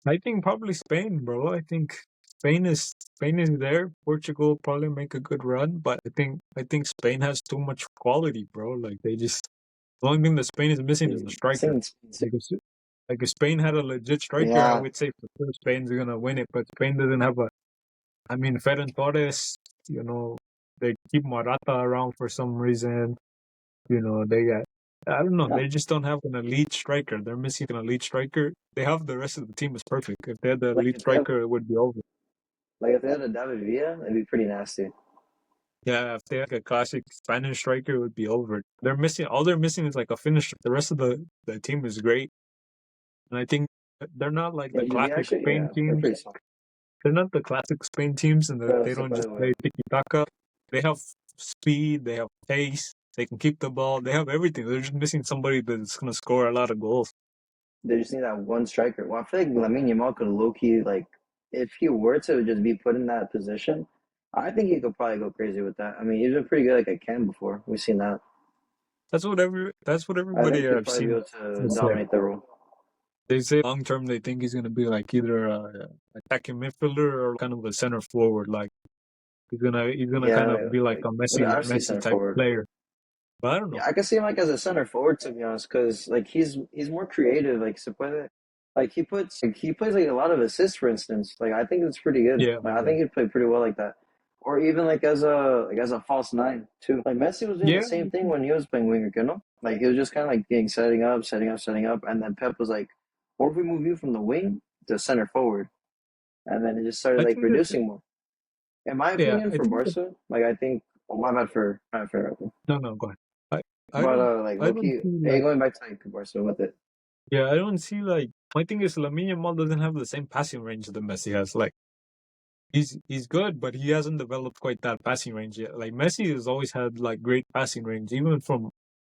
I think probably Spain, bro. I think Spain is there. Portugal probably make a good run, but I think Spain has too much quality, bro. Like they just the only thing that Spain is missing is a I striker. think it's Like if Spain had a legit striker, I yeah, would say for sure Spain's gonna win it. But Spain doesn't have a. I mean, Ferran Torres. They keep Morata around for some reason. They got. I don't know. yeah. They just don't have an elite striker. They're missing an elite striker. They have the rest of the team is perfect. If they had the Like elite if they have striker, it would be over. if they had a David Villa, it'd be pretty nasty. Yeah, if they had a classic Spanish striker, it would be over. All they're missing is like a finisher. The rest of the team is great, and I think they're not like Yeah, the you'd be classic actually Spain they're teams. pretty solid. They're not the classic Spain teams, and Pero they se don't just puede, güey. play tiki taka. They have speed. They have pace. They can keep the ball. They have everything. They're just missing somebody that's gonna score a lot of goals. They just need that one striker. Well, I feel like Lamine Yamal could low key like if he were to just be put in that position, I think he could probably go crazy with that. I mean, he's been pretty good like at Ken before. We've seen that. That's what I everybody think he'll I've probably be seen able to has said. dominate the role. They say long term they think he's gonna be like either a attacking midfielder or kind of a center forward. Like he's gonna kind Yeah, of be like like a actually Messi center type forward. player. But I don't know. Yeah, I can see him like as a center forward to be honest, because like he's more creative. Like se puede, like he plays like a lot of assists, for instance. Like I think it's pretty good. Yeah, Like I yeah, think he'd play pretty well like that, or even like as a false nine too. Like Messi was doing the yeah. same thing when he was playing winger, you know? Like he was just kind of like getting setting up, and then Pep was like, "What if we move you from the wing to center forward?" And then it just started I like think that reducing more. In my yeah, opinion, I for think that Barca, like I think, oh my bad for no, no, go ahead. I but don't like I low don't key, see hey, like going back to like Barcelona with it. yeah, I don't see like my thing is Lamine Yamal doesn't have the same passing range that Messi has. Like he's good, but he hasn't developed quite that passing range yet. Like Messi has always had like great passing range, even from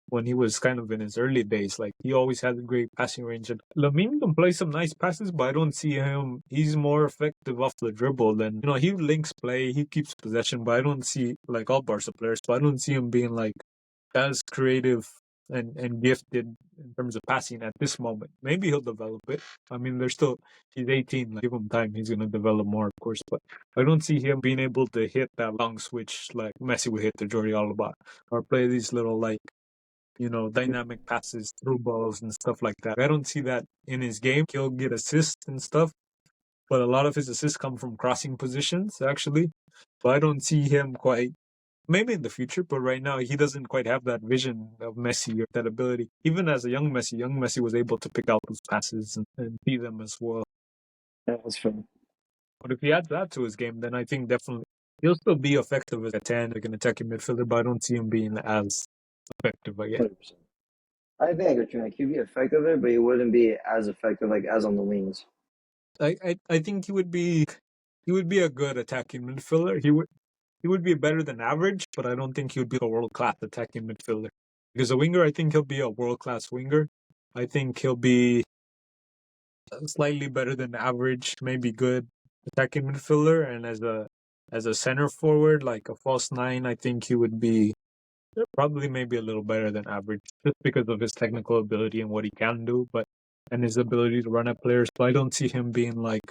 when he was kind of in his early days. Like he always had a great passing range. And Lamine can play some nice passes, but I don't see him. He's more effective off the dribble than he links play, he keeps possession, but I don't see like all Barca players. But I don't see him being like as creative and gifted in terms of passing at this moment. Maybe he'll develop it. I mean, he's 18. Like, give him time. He's gonna develop more, of course. But I don't see him being able to hit that long switch like Messi would hit to Jordi Alba, or play these little like dynamic passes through balls and stuff like that. I don't see that in his game. He'll get assists and stuff, but a lot of his assists come from crossing positions, actually. But I don't see him quite, maybe in the future, but right now he doesn't quite have that vision of Messi or that ability. Even as a young Messi was able to pick out those passes and see them as well. Yeah, that's fair. But if he adds that to his game, then I think definitely he'll still be effective as a 10, like an attacking midfielder, but I don't see him being as effective again. 100%. I think I get you. Like he'd be effective there, but he wouldn't be as effective like as on the wings. I think he would be a good attacking midfielder. He would be better than average, but I don't think he would be a world class attacking midfielder. Because a winger, I think he'll be a world class winger. I think he'll be slightly better than average, maybe good attacking midfielder. And as a center forward, like a false nine, I think he would be probably maybe a little better than average, just because of his technical ability and what he can do, and his ability to run at players. But I don't see him being like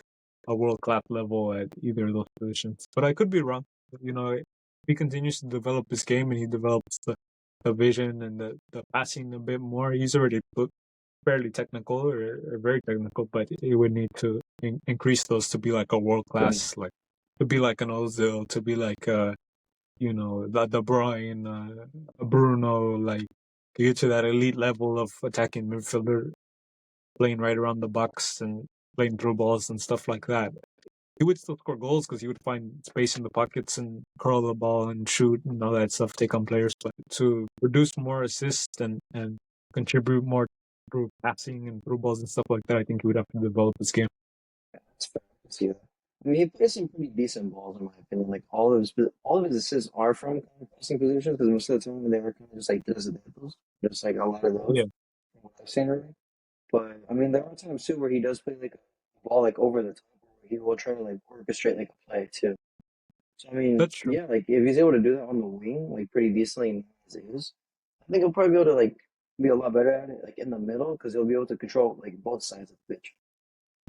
a world class level at either of those positions. But I could be wrong. If he continues to develop his game and he develops the vision and the passing a bit more, he's already fairly technical or very technical, but he would need to increase those to be like a world class, like to be like an Ozil, to be like the De Bruyne, Bruno, like to get to that elite level of attacking midfielder, playing right around the box and playing through balls and stuff like that. He would still score goals because he would find space in the pockets and curl the ball and shoot and all that stuff, take on players. But to produce more assists and contribute more through passing and through balls and stuff like that, I think he would have to develop his game. That's fair. I can see that. I mean, he plays some pretty decent balls in my opinion. Like all of his assists are from kind of passing positions because most of the time they are kind of just like designados, just like a lot of those Yeah, from what I've seen already. But I mean, there are times too where he does play like a ball like over the top, where he will try to like orchestrate like a play too. So I mean, that's true. yeah, like if he's able to do that on the wing, like pretty decently as it is, I think he'll probably be able to like be a lot better at it, like in the middle, because he'll be able to control like both sides of the pitch.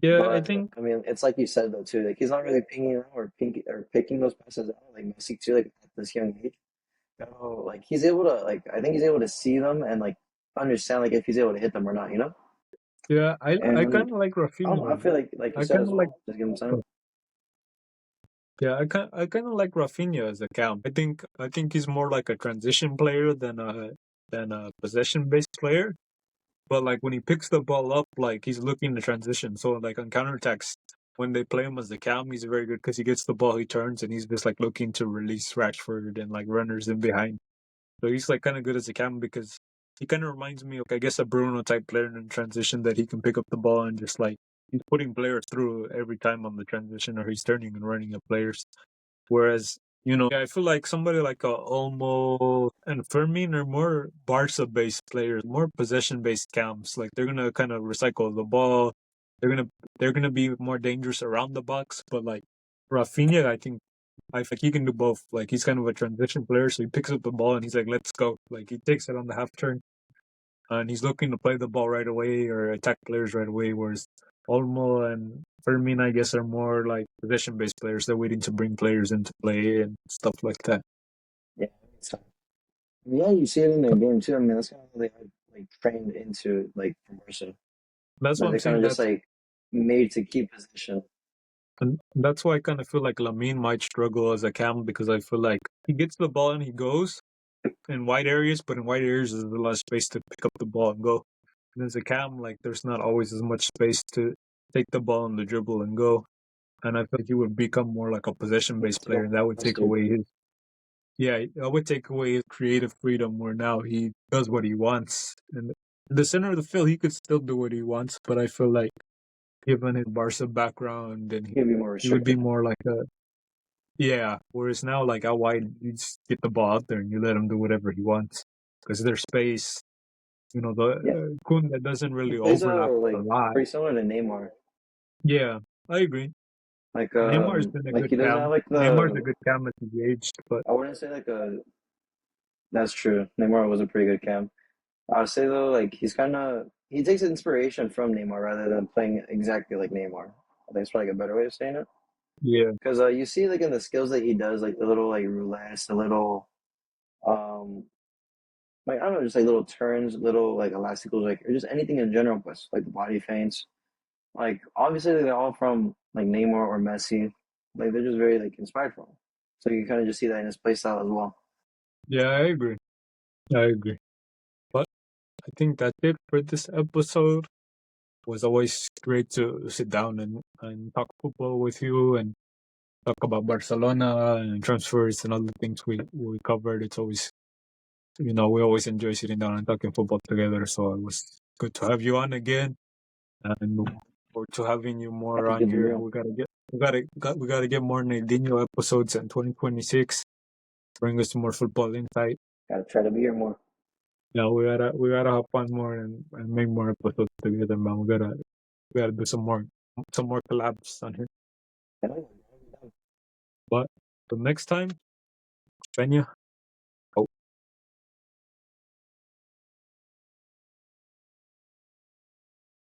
Yeah, I But think I mean, it's like you said though too. Like he's not really picking out or picking those passes out like Messi too. Like at this young age, so, like he's able to like I think he's able to see them and like understand like if he's able to hit them or not. You know. yeah, I And kind of like I don't know. I Rafinha. feel like you I said kind as of like well. Just give him time. yeah, I kind of like Rafinha as a cam. I think he's more like a transition player than a possession based player. But like when he picks the ball up, like he's looking to transition. So like on counterattacks, when they play him as the cam, he's very good because he gets the ball, he turns, and he's just like looking to release Rashford and like runners in behind. So he's like kind of good as a cam because he kind of reminds me of, I guess, a Bruno type player in transition that he can pick up the ball and just like he's putting players through every time on the transition or he's turning and running at players. Whereas, yeah, I feel like somebody like Olmo and Fermin are more Barca-based players, more possession-based camps. Like they're gonna kind of recycle the ball. They're gonna they're gonna be more dangerous around the box. But like Rafinha, I think he can do both. Like he's kind of a transition player, so he picks up the ball and he's like, "Let's go!" Like he takes it on the half turn and he's looking to play the ball right away or attack players right away. Whereas Olmo and Fermin, I guess, are more like possession-based players. They're waiting to bring players into play and stuff like that. Yeah. So, yeah, you see it in their game too. I mean, that's kind of how they are like trained into like from Barca. That's what That I'm they're kind saying. of just like made to keep position. That's why I kind of feel like Lamine might struggle as a cam because I feel like he gets the ball and he goes in wide areas, but in wide areas there's a lot of space to pick up the ball and go. And as a cam, like there's not always as much space to take the ball on the dribble and go. And I feel like he would become more like a possession-based It's more player, and that would take faster. away his I would take away his creative freedom where now he does what he wants. And the center of the field, he could still do what he wants, but I feel like given his Barca background, and He'll be more he would be restricted. more like a yeah. Whereas now, like out wide, you just get the ball out there and you let him do whatever he wants because there's space. The Yeah, Kunda doesn't he really plays overlap a like lot. pretty similar to Neymar. Yeah, I agree. Like Neymar's been a like good he doesn't have cam. like Neymar's a the good cam as he aged, but I wouldn't say like a that's true. Neymar was a pretty good cam. I would say though like he takes inspiration from Neymar rather than playing exactly like Neymar. I think it's probably like a better way of saying it. yeah, Because you see like in the skills that he does, like the little like roulettes, the little um like I don't know, just like little turns, little like elasticals, like or just anything in general, but like the body feints. Like obviously they're all from like Neymar or Messi. Like they're just very like inspired from him. So you kind of just see that in his play style as well. yeah, I agree. I agree. But I think that's it for this episode. It was always great to sit down and talk football with you and talk about Barcelona and transfers and all the things we covered. It's always, we always enjoy sitting down and talking football together. So it was good to have you on again and look forward to having you more That's on good to be here. on. We gotta get more Nadinho episodes in 2026. Bring us more football insight. Gotta try to be here more. Yeah, we gotta hop on more and make more episodes together, man. We gotta do some more collabs on here. Yeah, But the next time, Peña.